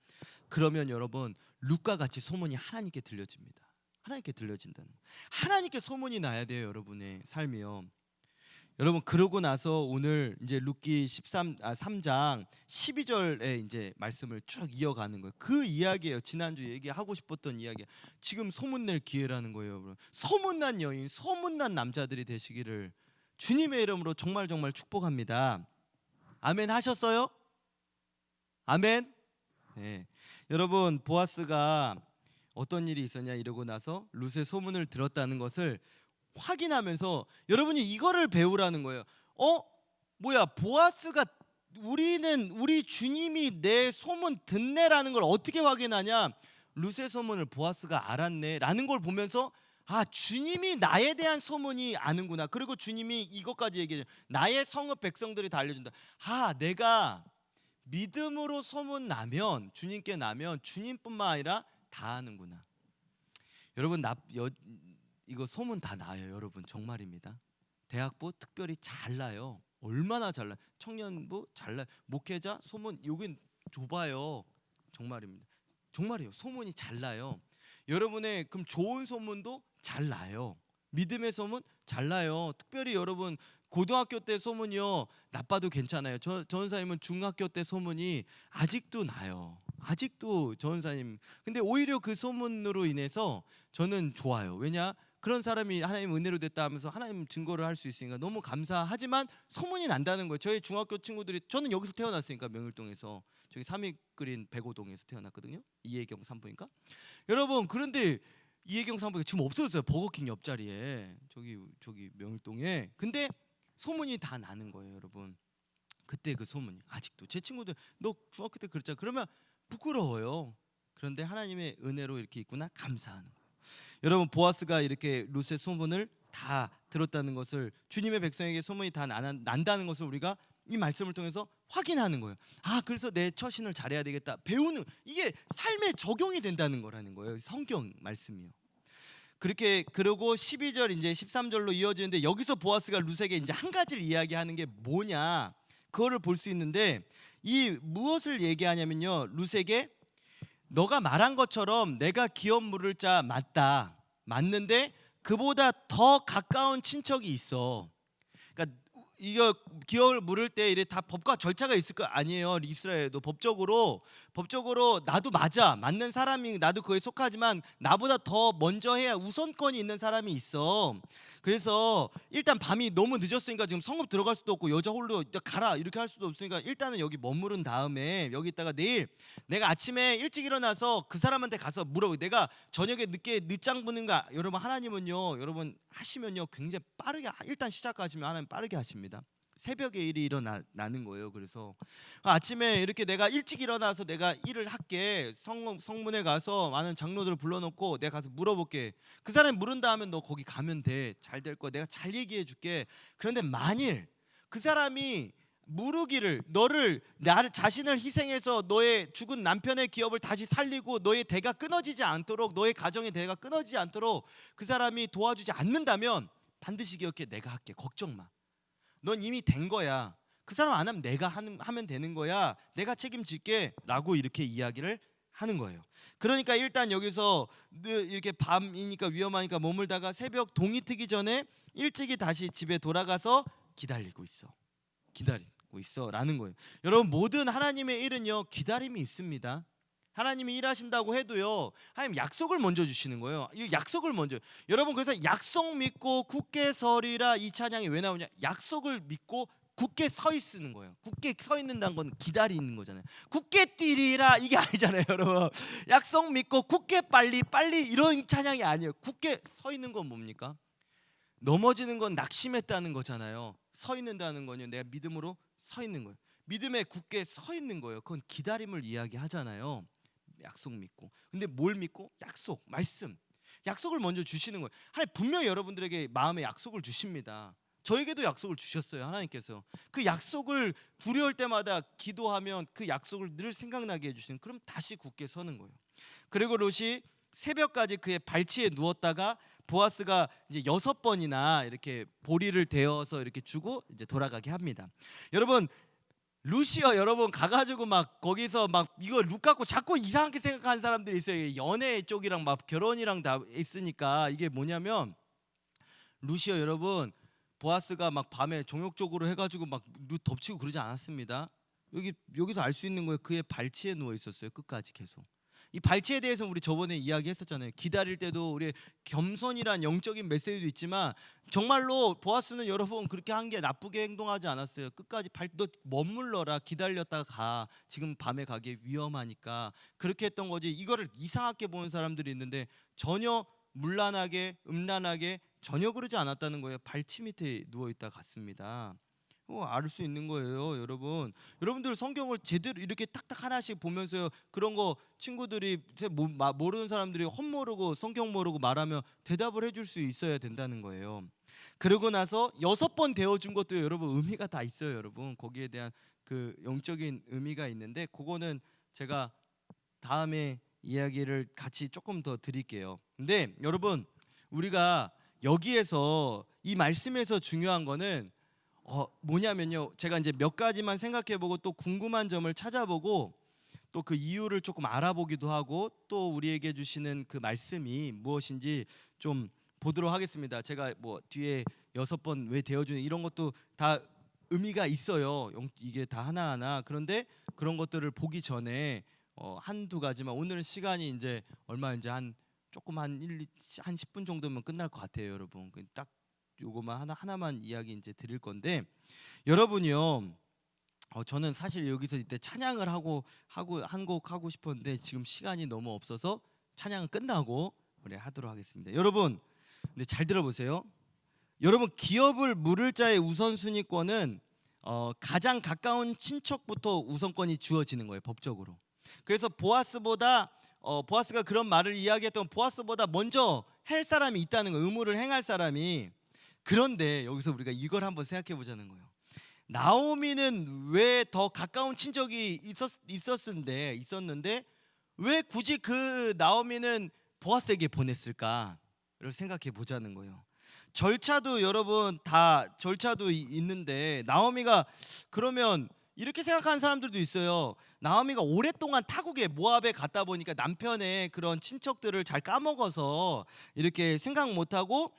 그러면 여러분 룻과 같이 소문이 하나님께 들려집니다. 하나님께 들려진다는 거예요. 하나님께 소문이 나야 돼요, 여러분의 삶이요. 여러분 그러고 나서 오늘 이제 룻기 3장 12절에 이제 말씀을 쭉 이어가는 거예요. 그 이야기예요. 지난주 얘기하고 싶었던 이야기. 지금 소문낼 기회라는 거예요, 여러분. 소문난 여인, 소문난 남자들이 되시기를 주님의 이름으로 정말 축복합니다. 아멘 하셨어요? 아멘. 네. 여러분 보아스가 어떤 일이 있었냐 이러고 나서 룻의 소문을 들었다는 것을 확인하면서 여러분이 이거를 배우라는 거예요. 뭐야, 보아스가 우리 주님이 내 소문 듣네라는 걸 어떻게 확인하냐? 룻의 소문을 보아스가 알았네라는 걸 보면서 주님이 나에 대한 소문이 아는구나. 그리고 주님이 이것까지 얘기해요. 나의 성읍 백성들이 다 알려준다. 내가 믿음으로 소문 나면, 주님께 나면 주님뿐만 아니라 다 아는구나. 여러분 이거 소문 다 나요, 여러분. 정말입니다. 대학부 특별히 잘 나요. 얼마나 잘 나요. 청년부 잘 나요. 목회자 소문 여긴 좁아요. 정말입니다. 정말이에요. 소문이 잘 나요. 여러분의 그럼 좋은 소문도 잘 나요. 믿음의 소문 잘 나요. 특별히 여러분 고등학교 때 소문이요 나빠도 괜찮아요. 전사님은 중학교 때 소문이 아직도 나요. 아직도 전사님. 근데 오히려 그 소문으로 인해서 저는 좋아요. 왜냐? 그런 사람이 하나님 은혜로 됐다 하면서 하나님 증거를 할 수 있으니까 너무 감사하지만 소문이 난다는 거예요. 저희 중학교 친구들이, 저는 여기서 태어났으니까 명일동에서, 저기 삼익그린 105동에서 태어났거든요. 이혜경 산부인과. 여러분 그런데 이혜경 산부인과 지금 없어졌어요. 버거킹 옆자리에 저기 명일동에. 근데 소문이 다 나는 거예요, 여러분. 그때 그 소문이 아직도 제 친구들 너 중학교 때 그랬잖아. 그러면 부끄러워요. 그런데 하나님의 은혜로 이렇게 있구나 감사하는 거예요. 여러분 보아스가 이렇게 룻의 소문을 다 들었다는 것을, 주님의 백성에게 소문이 다 난다는 것을 우리가 이 말씀을 통해서 확인하는 거예요. 그래서 내 처신을 잘해야 되겠다. 배우는, 이게 삶에 적용이 된다는 거라는 거예요. 성경 말씀이요. 그러고 12절 이제 13절로 이어지는데, 여기서 보아스가 룻에게 이제 한 가지를 이야기하는 게 뭐냐, 그거를 볼 수 있는데, 이 무엇을 얘기하냐면요, 룻에게 너가 말한 것처럼 내가 기업 물을 자 맞는데 그보다 더 가까운 친척이 있어. 그러니까 이거 기업을 물을 때 이래 다 법과 절차가 있을 거 아니에요. 이스라엘도 법적으로 나도 맞는 사람이, 나도 그거에 속하지만 나보다 더 먼저 해야 우선권이 있는 사람이 있어. 그래서 일단 밤이 너무 늦었으니까 지금 성읍 들어갈 수도 없고 여자 홀로 가라 이렇게 할 수도 없으니까 일단은 여기 머무른 다음에 여기 있다가 내일 내가 아침에 일찍 일어나서 그 사람한테 가서 물어보. 내가 저녁에 늦장 부는가. 여러분 하나님은요, 여러분 하시면요 굉장히 빠르게 일단 시작하시면 하나님 빠르게 하십니다. 새벽에 일이 일어나는 거예요. 그래서 아침에 이렇게 내가 일찍 일어나서 내가 일을 할게. 성문에 가서 많은 장로들을 불러놓고 내가 가서 물어볼게. 그 사람이 물은다 하면 너 거기 가면 돼. 잘 될 거야. 내가 잘 얘기해 줄게. 그런데 만일 그 사람이 무르기를 너를 나를 자신을 희생해서 너의 죽은 남편의 기업을 다시 살리고 너의 대가 끊어지지 않도록 너의 가정의 대가 끊어지지 않도록 그 사람이 도와주지 않는다면 반드시 기억해. 내가 할게. 걱정 마. 넌 이미 된 거야. 그 사람 안 하면 내가 하면 되는 거야. 내가 책임질게 라고 이렇게 이야기를 하는 거예요. 그러니까 일단 여기서 이렇게 밤이니까 위험하니까 머물다가 새벽 동이 트기 전에 일찍이 다시 집에 돌아가서 기다리고 있어 라는 거예요. 여러분, 모든 하나님의 일은요 기다림이 있습니다. 하나님이 일하신다고 해도요 하나님 약속을 먼저 주시는 거예요. 이 약속을 먼저. 여러분, 그래서 약속 믿고 굳게 서리라 이 찬양이 왜 나오냐? 약속을 믿고 굳게 서 있는 거예요. 굳게 서 있는다는 건 기다리는 거잖아요. 굳게 뛰리라 이게 아니잖아요, 여러분. 약속 믿고 굳게 빨리 이런 찬양이 아니에요. 굳게 서 있는 건 뭡니까? 넘어지는 건 낙심했다는 거잖아요. 서 있는다는 거는요, 내가 믿음으로 서 있는 거예요. 믿음에 굳게 서 있는 거예요. 그건 기다림을 이야기하잖아요. 약속 믿고. 근데 뭘 믿고? 약속, 말씀. 약속을 먼저 주시는 거예요. 하나님 분명히 여러분들에게 마음의 약속을 주십니다. 저에게도 약속을 주셨어요. 하나님께서 그 약속을 두려울 때마다 기도하면 그 약속을 늘 생각나게 해주시는. 그럼 다시 굳게 서는 거예요. 그리고 롯이 새벽까지 그의 발치에 누웠다가 보아스가 이제 6번이나 이렇게 보리를 데워서 이렇게 주고 이제 돌아가게 합니다. 여러분, 루시어 여러분 가가지고 막 거기서 막 이거 룩 갖고 자꾸 이상하게 생각하는 사람들이 있어요. 연애 쪽이랑 막 결혼이랑 다 있으니까. 이게 뭐냐면 루시어 여러분, 보아스가 막 밤에 정욕적으로 해가지고 막 룻 덮치고 그러지 않았습니다. 여기서 알 수 있는 거예요. 그의 발치에 누워 있었어요. 끝까지 계속. 이 발치에 대해서 우리 저번에 이야기했었잖아요. 기다릴 때도 우리 겸손이란 영적인 메시지도 있지만 정말로 보아스는 여러분 그렇게 한 게 나쁘게 행동하지 않았어요. 끝까지 너 머물러라. 기다렸다가 가. 지금 밤에 가기 위험하니까. 그렇게 했던 거지. 이거를 이상하게 보는 사람들이 있는데 전혀 문란하게 음란하게 전혀 그러지 않았다는 거예요. 발치 밑에 누워있다 갔습니다. 알 수 있는 거예요, 여러분. 여러분들 성경을 제대로 이렇게 탁탁 하나씩 보면서요, 그런 거 친구들이 모르는 사람들이 헛모르고 성경 모르고 말하면 대답을 해줄 수 있어야 된다는 거예요. 그러고 나서 6번 데워준 것도 여러분 의미가 다 있어요, 여러분. 거기에 대한 그 영적인 의미가 있는데 그거는 제가 다음에 이야기를 같이 조금 더 드릴게요. 근데 여러분, 우리가 여기에서 이 말씀에서 중요한 거는 뭐냐면요, 제가 이제 몇 가지만 생각해보고 또 궁금한 점을 찾아보고 또 그 이유를 조금 알아보기도 하고 또 우리에게 주시는 그 말씀이 무엇인지 좀 보도록 하겠습니다. 제가 뭐 뒤에 6번 왜 데워주는 이런 것도 다 의미가 있어요. 이게 다 하나하나. 그런데 그런 것들을 보기 전에 한두 가지만, 오늘은 시간이 이제 얼마 이제 한 10분 정도면 끝날 것 같아요, 여러분. 딱 요거만 하나만 이야기 이제 드릴 건데, 여러분이요, 저는 사실 여기서 이때 찬양을 한 곡 하고 싶었는데 지금 시간이 너무 없어서 찬양은 끝나고 우리 하도록 하겠습니다. 여러분, 근데 잘 들어보세요. 여러분, 기업을 물을 자의 우선순위권은 가장 가까운 친척부터 우선권이 주어지는 거예요, 법적으로. 그래서 보아스가 그런 말을 이야기했던, 보아스보다 먼저 할 사람이 있다는 거예요. 의무를 행할 사람이. 그런데 여기서 우리가 이걸 한번 생각해 보자는 거예요. 나오미는 왜 더 가까운 친척이 있었는데 왜 굳이 그 나오미는 보아스에게 보냈을까를 생각해 보자는 거예요. 절차도 여러분 다 절차도 있는데 나오미가, 그러면 이렇게 생각하는 사람들도 있어요. 나오미가 오랫동안 타국에 모압에 갔다 보니까 남편의 그런 친척들을 잘 까먹어서 이렇게 생각 못하고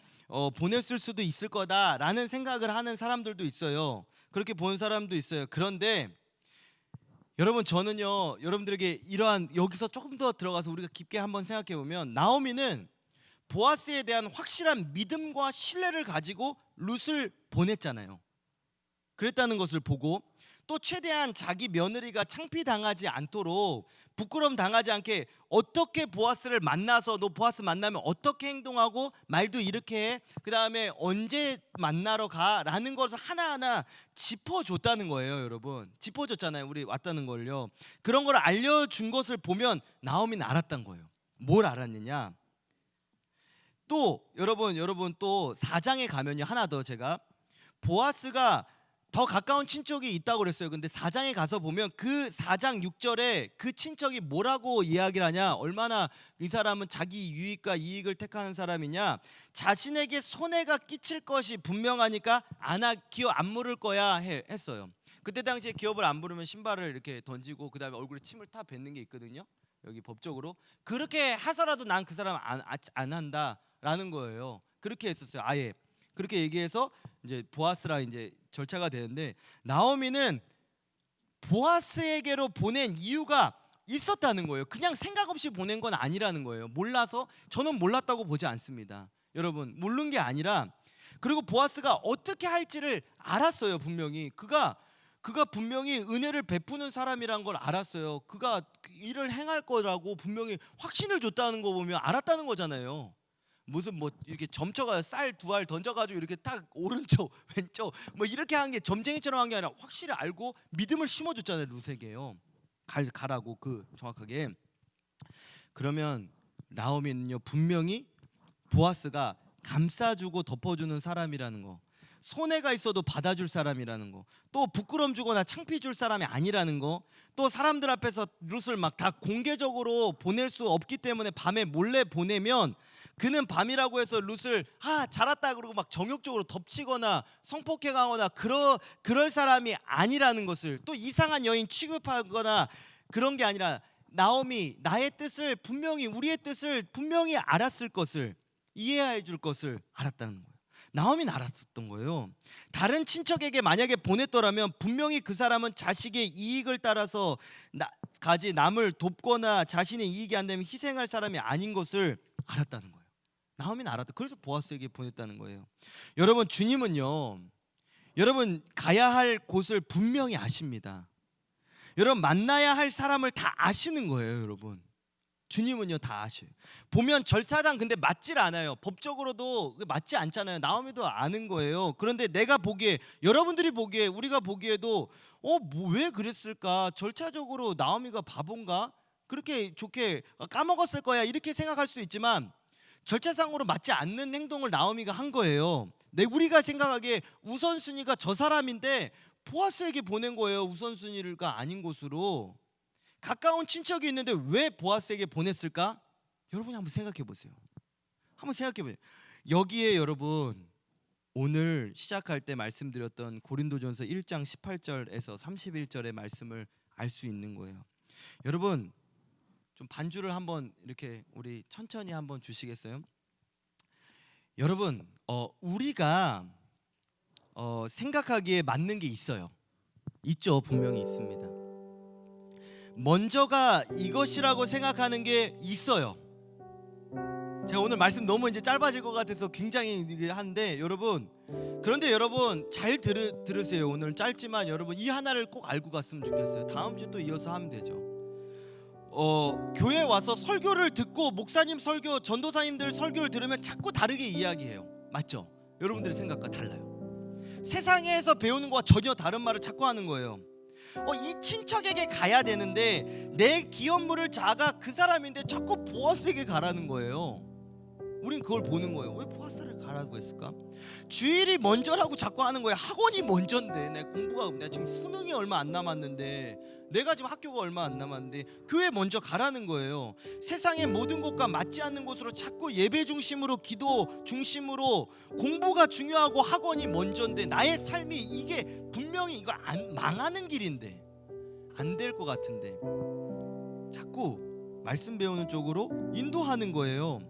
보냈을 수도 있을 거다라는 생각을 하는 사람들도 있어요. 그렇게 보는 사람도 있어요. 그런데 여러분, 저는요, 여러분들에게 이러한, 여기서 조금 더 들어가서 우리가 깊게 한번 생각해 보면, 나오미는 보아스에 대한 확실한 믿음과 신뢰를 가지고 룻을 보냈잖아요. 그랬다는 것을 보고, 또 최대한 자기 며느리가 창피당하지 않도록, 부끄러움 당하지 않게 어떻게 보아스를 만나서, 너 보아스 만나면 어떻게 행동하고 말도 이렇게 해, 그 다음에 언제 만나러 가라는 것을 하나하나 짚어줬다는 거예요. 여러분, 짚어줬잖아요. 우리 왔다는 걸요. 그런 걸 알려준 것을 보면 나오미는 알았던 거예요. 뭘 알았느냐, 또 여러분 또 4장에 가면요, 하나 더, 제가 보아스가 더 가까운 친척이 있다고 그랬어요. 근데 4장에 가서 보면 그 4장 6절에 그 친척이 뭐라고 이야기를 하냐, 얼마나 이 사람은 자기 유익과 이익을 택하는 사람이냐, 자신에게 손해가 끼칠 것이 분명하니까 기업 안 물을 거야 했어요. 그때 당시에 기업을 안 부르면 신발을 이렇게 던지고 그 다음에 얼굴에 침을 타 뱉는 게 있거든요. 여기 법적으로 그렇게 하서라도 난 그 사람 안 한다라는 거예요. 그렇게 했었어요. 아예 그렇게 얘기해서 이제 보아스랑 이제 절차가 되는데, 나오미는 보아스에게로 보낸 이유가 있었다는 거예요. 그냥 생각 없이 보낸 건 아니라는 거예요. 몰라서, 저는 몰랐다고 보지 않습니다. 여러분, 모르는 게 아니라, 그리고 보아스가 어떻게 할지를 알았어요. 분명히 그가 분명히 은혜를 베푸는 사람이란 걸 알았어요. 그가 일을 행할 거라고 분명히 확신을 줬다는 거 보면 알았다는 거잖아요. 무슨 뭐 이렇게 점쳐가 쌀 2알 던져가지고 이렇게 딱 오른쪽 왼쪽 뭐 이렇게 한 게 점쟁이처럼 한 게 아니라 확실히 알고 믿음을 심어줬잖아요. 룻에게요. 가라고, 그 정확하게. 그러면 나오미는요, 분명히 보아스가 감싸주고 덮어주는 사람이라는 거, 손해가 있어도 받아줄 사람이라는 거, 또 부끄럼 주거나 창피 줄 사람이 아니라는 거, 또 사람들 앞에서 룻을 막 다 공개적으로 보낼 수 없기 때문에 밤에 몰래 보내면 그는 밤이라고 해서 룻을 잘 왔다 그러고 막 정욕적으로 덮치거나 성폭행하거나 그럴 사람이 아니라는 것을, 또 이상한 여인 취급하거나 그런 게 아니라 나오미 나의 뜻을 분명히, 우리의 뜻을 분명히 알았을 것을, 이해해 줄 것을 알았다는 거예요. 나오미는 알았었던 거예요. 다른 친척에게 만약에 보냈더라면 분명히 그 사람은 자식의 이익을 따라서 남을 돕거나 자신의 이익이 안 되면 희생할 사람이 아닌 것을 알았다는 거예요. 나오미는 알았다. 그래서 보아스에게 보냈다는 거예요. 여러분, 주님은요, 여러분 가야 할 곳을 분명히 아십니다. 여러분 만나야 할 사람을 다 아시는 거예요. 여러분, 주님은요 다 아셔요. 보면 절사상 근데 맞질 않아요. 법적으로도 맞지 않잖아요. 나오미도 아는 거예요. 그런데 내가 보기에, 여러분들이 보기에, 우리가 보기에도 왜 그랬을까? 절차적으로 나오미가 바본가? 그렇게 좋게 까먹었을 거야, 이렇게 생각할 수도 있지만, 절차상으로 맞지 않는 행동을 나오미가 한 거예요. 우리가 생각하기에 우선순위가 저 사람인데 보아스에게 보낸 거예요. 우선순위가 아닌 곳으로. 가까운 친척이 있는데 왜 보아스에게 보냈을까? 여러분이 한번 생각해 보세요. 한번 생각해 보세요. 여기에 여러분, 오늘 시작할 때 말씀드렸던 고린도전서 1장 18절에서 31절의 말씀을 알 수 있는 거예요. 여러분, 좀 반주를 한번 이렇게 우리 천천히 한번 주시겠어요? 여러분, 우리가 생각하기에 맞는 게 있어요. 있죠, 분명히 있습니다. 먼저가 이것이라고 생각하는 게 있어요. 제가 오늘 말씀 너무 이제 짧아질 것 같아서 굉장히 한데, 여러분, 그런데 여러분 잘 들으세요. 오늘 짧지만 여러분 이 하나를 꼭 알고 갔으면 좋겠어요. 다음 주 또 이어서 하면 되죠. 교회 와서 설교를 듣고 목사님 설교, 전도사님들 설교를 들으면 자꾸 다르게 이야기해요. 맞죠? 여러분들의 생각과 달라요. 세상에서 배우는 거와 전혀 다른 말을 자꾸 하는 거예요. 이 친척에게 가야 되는데 내 기업물을 자가 그 사람인데 자꾸 보아스에게 가라는 거예요. 우린 그걸 보는 거예요. 왜 보아스를 가라고 했을까? 주일이 먼저라고 자꾸 하는 거예요. 학원이 먼저인데, 내가 지금 수능이 얼마 안 남았는데, 내가 지금 학교가 얼마 안 남았는데 교회 먼저 가라는 거예요. 세상의 모든 것과 맞지 않는 곳으로 자꾸 예배 중심으로, 기도 중심으로, 공부가 중요하고 학원이 먼저인데, 나의 삶이 이게 분명히 이거 망하는 길인데, 안 될 것 같은데 자꾸 말씀 배우는 쪽으로 인도하는 거예요.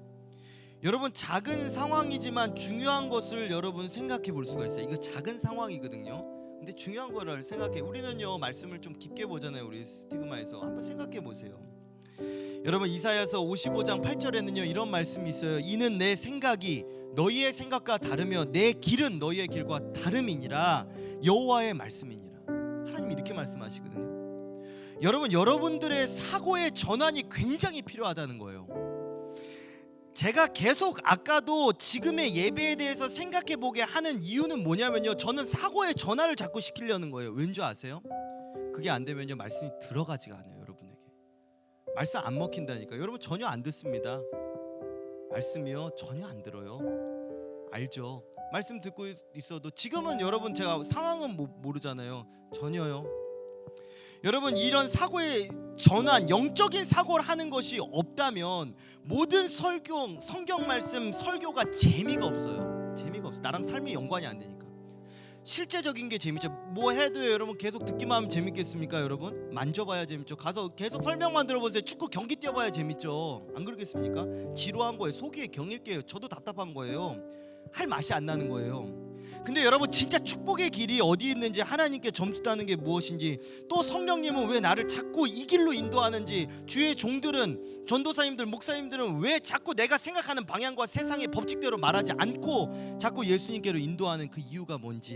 여러분, 작은 상황이지만 중요한 것을 여러분 생각해 볼 수가 있어요. 이거 작은 상황이거든요. 근데 중요한 거를 생각해. 우리는요 말씀을 좀 깊게 보잖아요. 우리 스티그마에서 한번 생각해 보세요. 여러분, 이사야서 55장 8절에는요 이런 말씀이 있어요. 이는 내 생각이 너희의 생각과 다르며 내 길은 너희의 길과 다름이니라, 여호와의 말씀이니라. 하나님이 이렇게 말씀하시거든요. 여러분, 여러분들의 사고의 전환이 굉장히 필요하다는 거예요. 제가 계속 아까도 지금의 예배에 대해서 생각해 보게 하는 이유는 뭐냐면요, 저는 사고의 전환을 자꾸 시키려는 거예요. 왠지 아세요? 그게 안 되면요 말씀이 들어가지가 않아요. 여러분에게 말씀 안 먹힌다니까. 여러분 전혀 안 듣습니다. 말씀이요 전혀 안 들어요. 알죠? 말씀 듣고 있어도 지금은 여러분 제가 상황은 모르잖아요. 전혀요. 여러분 이런 사고의 전환, 영적인 사고를 하는 것이 없다면 모든 설교, 성경 말씀 설교가 재미가 없어요. 재미가 없어. 나랑 삶이 연관이 안 되니까. 실제적인 게 재밌죠. 뭐 해도 여러분 계속 듣기만 하면 재밌겠습니까? 여러분 만져봐야 재밌죠. 가서 계속 설명만 들어보세요. 축구 경기 뛰어봐야 재밌죠. 안 그러겠습니까? 지루한 거예요. 속이 경일게요. 저도 답답한 거예요. 할 맛이 안 나는 거예요. 근데 여러분 진짜 축복의 길이 어디 있는지, 하나님께 점수 따는 게 무엇인지, 또 성령님은 왜 나를 자꾸 이 길로 인도하는지, 주의 종들은, 전도사님들, 목사님들은 왜 자꾸 내가 생각하는 방향과 세상의 법칙대로 말하지 않고 자꾸 예수님께로 인도하는 그 이유가 뭔지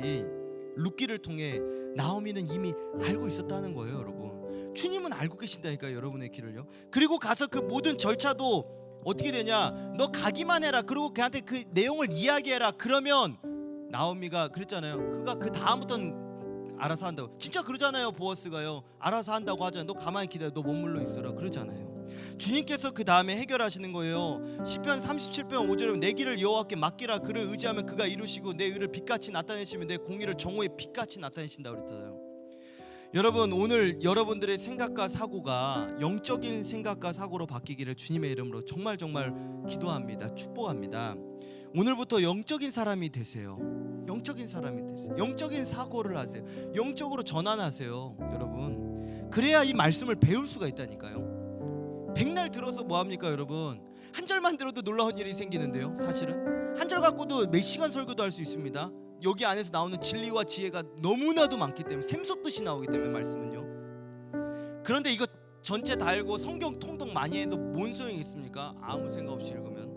룻기를 통해 나오미는 이미 알고 있었다는 거예요. 여러분 주님은 알고 계신다니까요. 여러분의 길을요. 그리고 가서 그 모든 절차도 어떻게 되냐, 너 가기만 해라. 그리고 걔한테 그 내용을 이야기해라. 그러면 나오미가 그랬잖아요. 그가 그 다음부터는 알아서 한다고. 진짜 그러잖아요. 보아스가요. 알아서 한다고 하잖아요. 너 가만히 기다려. 너 머물러 있어라. 그러잖아요. 주님께서 그 다음에 해결하시는 거예요. 시편 37편 5절에 내 길을 여호와께 맡기라. 그를 의지하면 그가 이루시고 내 의를 빛같이 나타내시면 내 공의를 정오에 빛같이 나타내신다 그랬잖아요. 여러분 오늘 여러분들의 생각과 사고가 영적인 생각과 사고로 바뀌기를 주님의 이름으로 정말 기도합니다. 축복합니다. 오늘부터 영적인 사람이 되세요. 영적인 사람이 되세요. 영적인 사고를 하세요. 영적으로 전환하세요. 여러분 그래야 이 말씀을 배울 수가 있다니까요. 백날 들어서 뭐합니까 여러분? 한 절만 들어도 놀라운 일이 생기는데요. 사실은 한 절 갖고도 몇 시간 설교도 할 수 있습니다. 여기 안에서 나오는 진리와 지혜가 너무나도 많기 때문에, 샘솟듯이 나오기 때문에 말씀은요. 그런데 이거 전체 다 알고 성경 통독 많이 해도 뭔 소용이 있습니까? 아무 생각 없이 읽으면,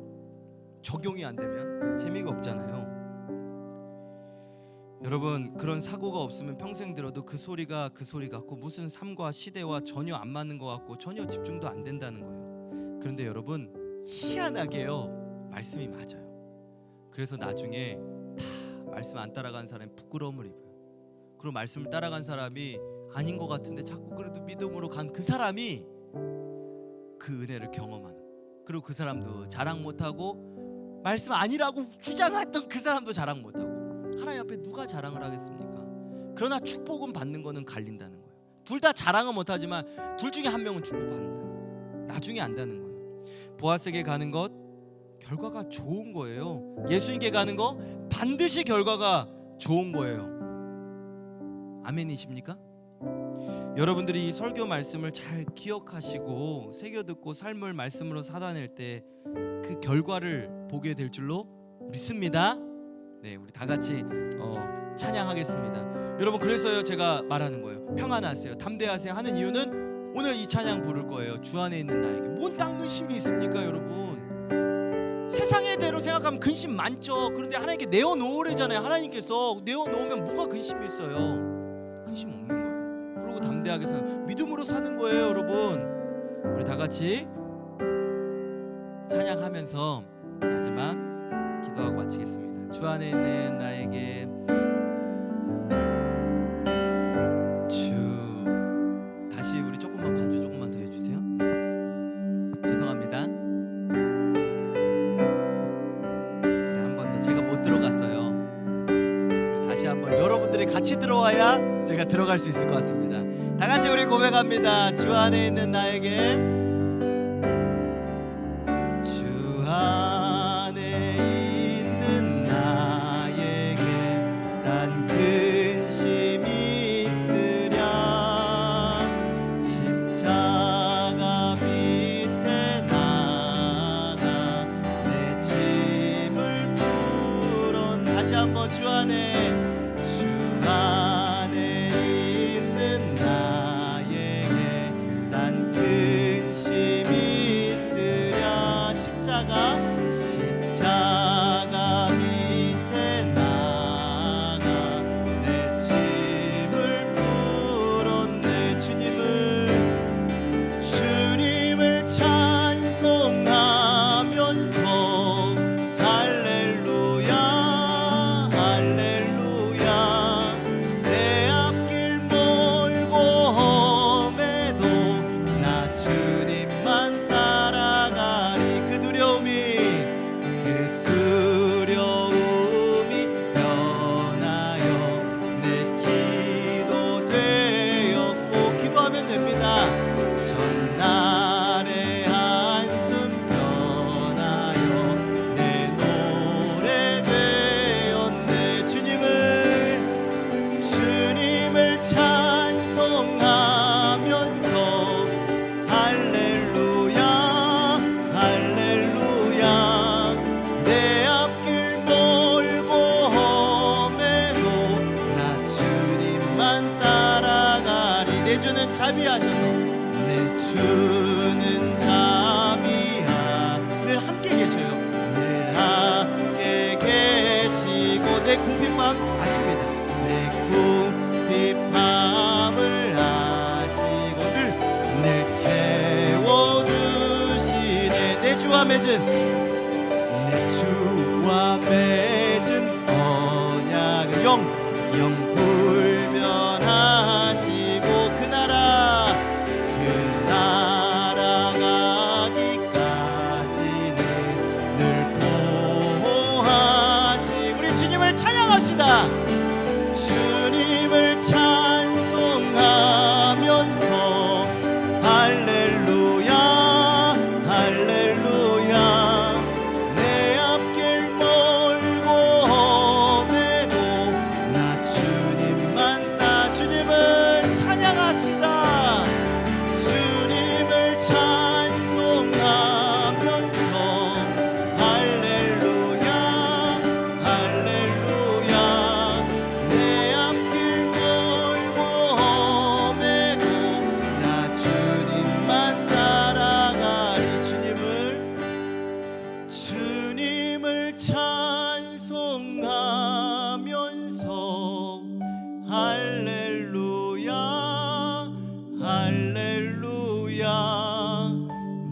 적용이 안 되면 재미가 없잖아요. 여러분 그런 사고가 없으면 평생 들어도 그 소리가 그 소리 같고 무슨 삶과 시대와 전혀 안 맞는 것 같고 전혀 집중도 안 된다는 거예요. 그런데 여러분 희한하게요 말씀이 맞아요. 그래서 나중에 다 말씀 안 따라간 사람이 부끄러움을 입어요. 그리고 말씀을 따라간 사람이 아닌 것 같은데 자꾸 그래도 믿음으로 간 그 사람이 그 은혜를 경험하는, 그리고 그 사람도 자랑 못하고 말씀 아니라고 주장했던 그 사람도 자랑 못하고, 하나님 앞에 누가 자랑을 하겠습니까? 그러나 축복은 받는 거는 갈린다는 거예요. 둘 다 자랑은 못하지만 둘 중에 한 명은 축복받는다. 나중에 안다는 거예요. 보아스에게 가는 것 결과가 좋은 거예요. 예수님께 가는 거 반드시 결과가 좋은 거예요. 아멘이십니까? 여러분들이 이 설교 말씀을 잘 기억하시고 새겨듣고 삶을 말씀으로 살아낼 때 그 결과를 보게 될 줄로 믿습니다. 네, 우리 다 같이 찬양하겠습니다. 여러분 그래서요 제가 말하는 거예요. 평안하세요, 담대하세요 하는 이유는 오늘 이 찬양 부를 거예요. 주 안에 있는 나에게 뭔 딴 근심이 있습니까? 여러분 세상의 대로 생각하면 근심 많죠. 그런데 하나님께 내어놓으래잖아요. 하나님께서 내어놓으면 뭐가 근심이 있어요? 근심 없는 거예요. 그리고 담대하게 믿음으로 사는 거예요. 여러분 우리 다 같이 찬양하면서 마지막 기도하고 마치겠습니다. 주 안에 있는 나에게 주, 다시 우리 조금만 반주 조금만 더 해주세요. 네. 죄송합니다. 우리 한 번 더, 제가 못 들어갔어요. 다시 한번 여러분들이 같이 들어와야 제가 들어갈 수 있을 것 같습니다. 다 같이 우리 고백합니다. 주 안에 있는 나에게, 한번 주 안에 있는 나에게 난 근심이 있으랴. 십자가 하나 전날의 한숨 변하여 내 노래 되었네. 주님을 찬송하면서 할렐루야 할렐루야 내 앞길 멀고 험해도 나 주님만 따라가리. 내 주는 자비하셔서 내 주는 자비하 늘 함께 계셔요. 늘 함께 계시고 내 궁핍함 아십니다. 내 궁핍함을 아시고 늘 채워주시네. 내 주와 맺은 언약을 영 불변하시고 그 나라 가기까지는 늘 보호하시. 우리 주님을 찬양합시다. 주님을 찬송하면서 할렐루야 할렐루야 내 앞길 멀고 험해도 나 주님만 나 주님을 찬양합시다. 주님을 찬송하면서 할렐루야 할렐루야 내 앞길 멀고 험해도 나 주님만 따라가리. 주님을 찬송하면서 할렐루야 할렐루야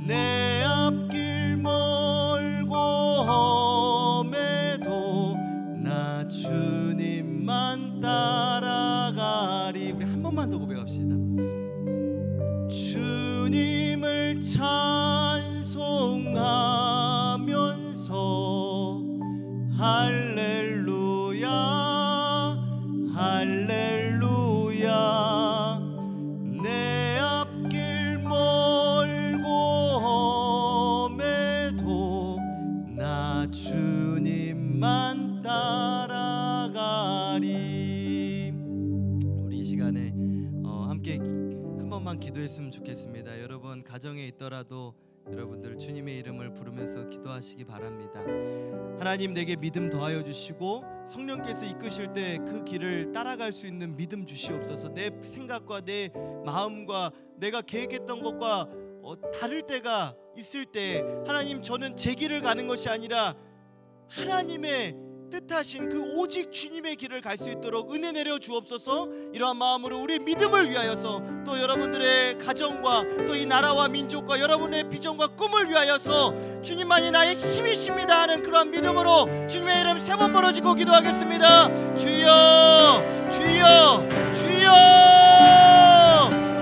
내 앞길 멀고 험해도 나 주님만 따라가리. 우리 한 번만 더 고백합시다. 주님을 찬송하면서 할렐루야 할렐루야 내 앞길 멀고 험해도 나 주님만 따라가리. 우리 이 시간에 함께 한 번만 기도했으면 좋겠습니다. 여러분 가정에 있더라도 여러분들 주님의 이름을 부르면서 기도하시기 바랍니다. 하나님 내게 믿음 더하여 주시고 성령께서 이끄실 때 그 길을 따라갈 수 있는 믿음 주시옵소서. 내 생각과 내 마음과 내가 계획했던 것과 다를 때가 있을 때 하나님 저는 제 길을 가는 것이 아니라 하나님의 뜻하신 그 오직 주님의 길을 갈 수 있도록 은혜 내려 주옵소서. 이러한 마음으로 우리 믿음을 위하여서 또 여러분들의 가정과 또 이 나라와 민족과 여러분의 비전과 꿈을 위하여서 주님만이 나의 힘이십니다 하는 그러한 믿음으로 주님의 이름 3번 부르짖고 기도하겠습니다. 주여 주여 주여.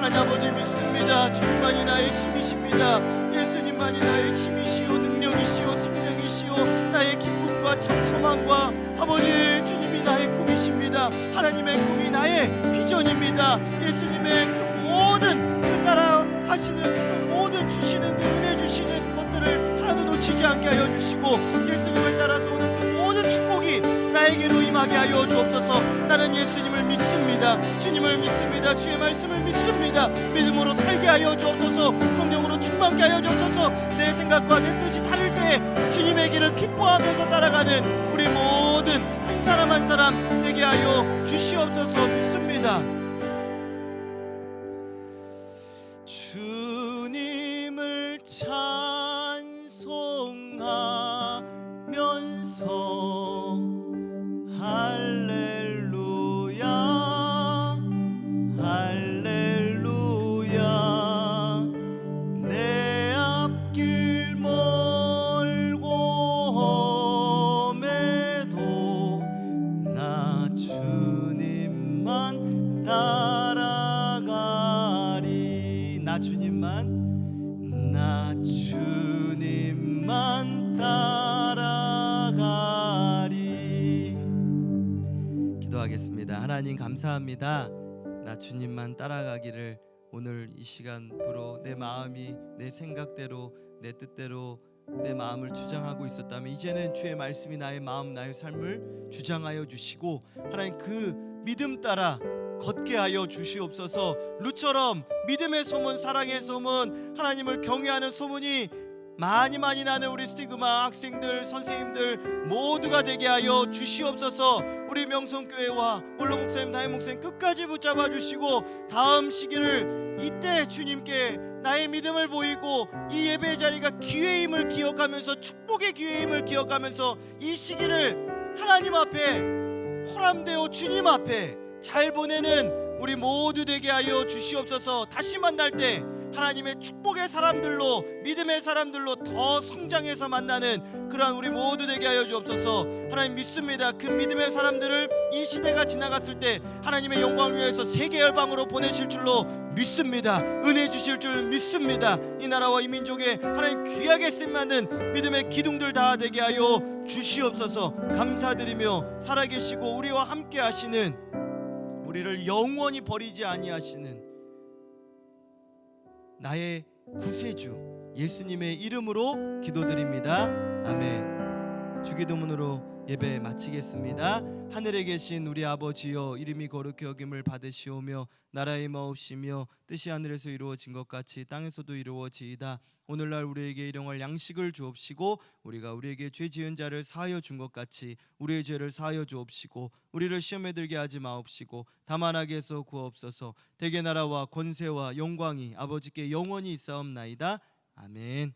하나님 아버지 믿습니다. 주님만이 나의 힘이십니다. 예수님만이 나의 힘이시오 능력이시오 성령이시오 나의 기쁨과 참 소망과 아버지 주님이 나의 꿈이십니다. 하나님의 꿈이 나의 비전입니다. 예수님의 그 모든 그 따라 하시는 그 모든 주시는 그 은혜 주시는 것들을 하나도 놓치지 않게 하여 주시고 예수님을 따라서 오는 그 모든 축복이 나에게로 임하게 하여 주옵소서. 나는 예수님을 믿습니다. 주님을 믿습니다. 주의 말씀을 믿습니다. 믿음으로 살게 하여 주옵소서. 성령으로 충만케 하여 주옵소서. 내 생각과 내 뜻이 다를 때에 주님의 길을 기뻐하면서 따라가는 우리 모든 한 사람 한 사람 되게 하여 주시옵소서. 믿습니다. 주님을 찬송하면서 할렐루야 할렐루야 내 앞길 멀고 험해도 나 주님만 따라가리. 나 주님만 따라가리. 기도하겠습니다. 하나님 감사합니다. 나 주님만 따라가기를 오늘 이 시간으로 내 마음이 내 생각대로 내 뜻대로 내 마음을 주장하고 있었다면 이제는 주의 말씀이 나의 마음 나의 삶을 주장하여 주시고 하나님 그 믿음 따라 걷게 하여 주시옵소서. 룻처럼 믿음의 소문 사랑의 소문 하나님을 경외하는 소문이 많이 나는 우리 스티그마 학생들 선생님들 모두가 되게 하여 주시옵소서. 우리 명성교회와 원로 목사님 담임 목사님 끝까지 붙잡아 주시고 다음 시기를 이때 주님께 나의 믿음을 보이고 이 예배 자리가 기회임을 기억하면서 축복의 기회임을 기억하면서 이 시기를 하나님 앞에 포함되어 주님 앞에 잘 보내는 우리 모두 되게 하여 주시옵소서. 다시 만날 때 하나님의 축복의 사람들로 믿음의 사람들로 더 성장해서 만나는 그러한 우리 모두 되게 하여 주옵소서. 하나님 믿습니다. 그 믿음의 사람들을 이 시대가 지나갔을 때 하나님의 영광을 위해서 세계 열방으로 보내실 줄로 믿습니다. 은혜 주실 줄 믿습니다. 이 나라와 이 민족에 하나님 귀하게 쓰임받는 믿음의 기둥들 다 되게 하여 주시옵소서. 감사드리며 살아계시고 우리와 함께 하시는 우리를 영원히 버리지 아니하시는 나의 구세주 예수님의 이름으로 기도드립니다. 아멘. 주기도문으로 예배 마치겠습니다. 하늘에 계신 우리 아버지여 이름이 거룩히 여김을 받으시오며 나라의 마옵시며 뜻이 하늘에서 이루어진 것 같이 땅에서도 이루어지이다. 오늘날 우리에게 일용할 양식을 주옵시고 우리가 우리에게 죄 지은 자를 사하여 준 것 같이 우리의 죄를 사하여 주옵시고 우리를 시험에 들게 하지 마옵시고 다만 악에서 구하옵소서. 대개 나라와 권세와 영광이 아버지께 영원히 있사옵나이다. 아멘.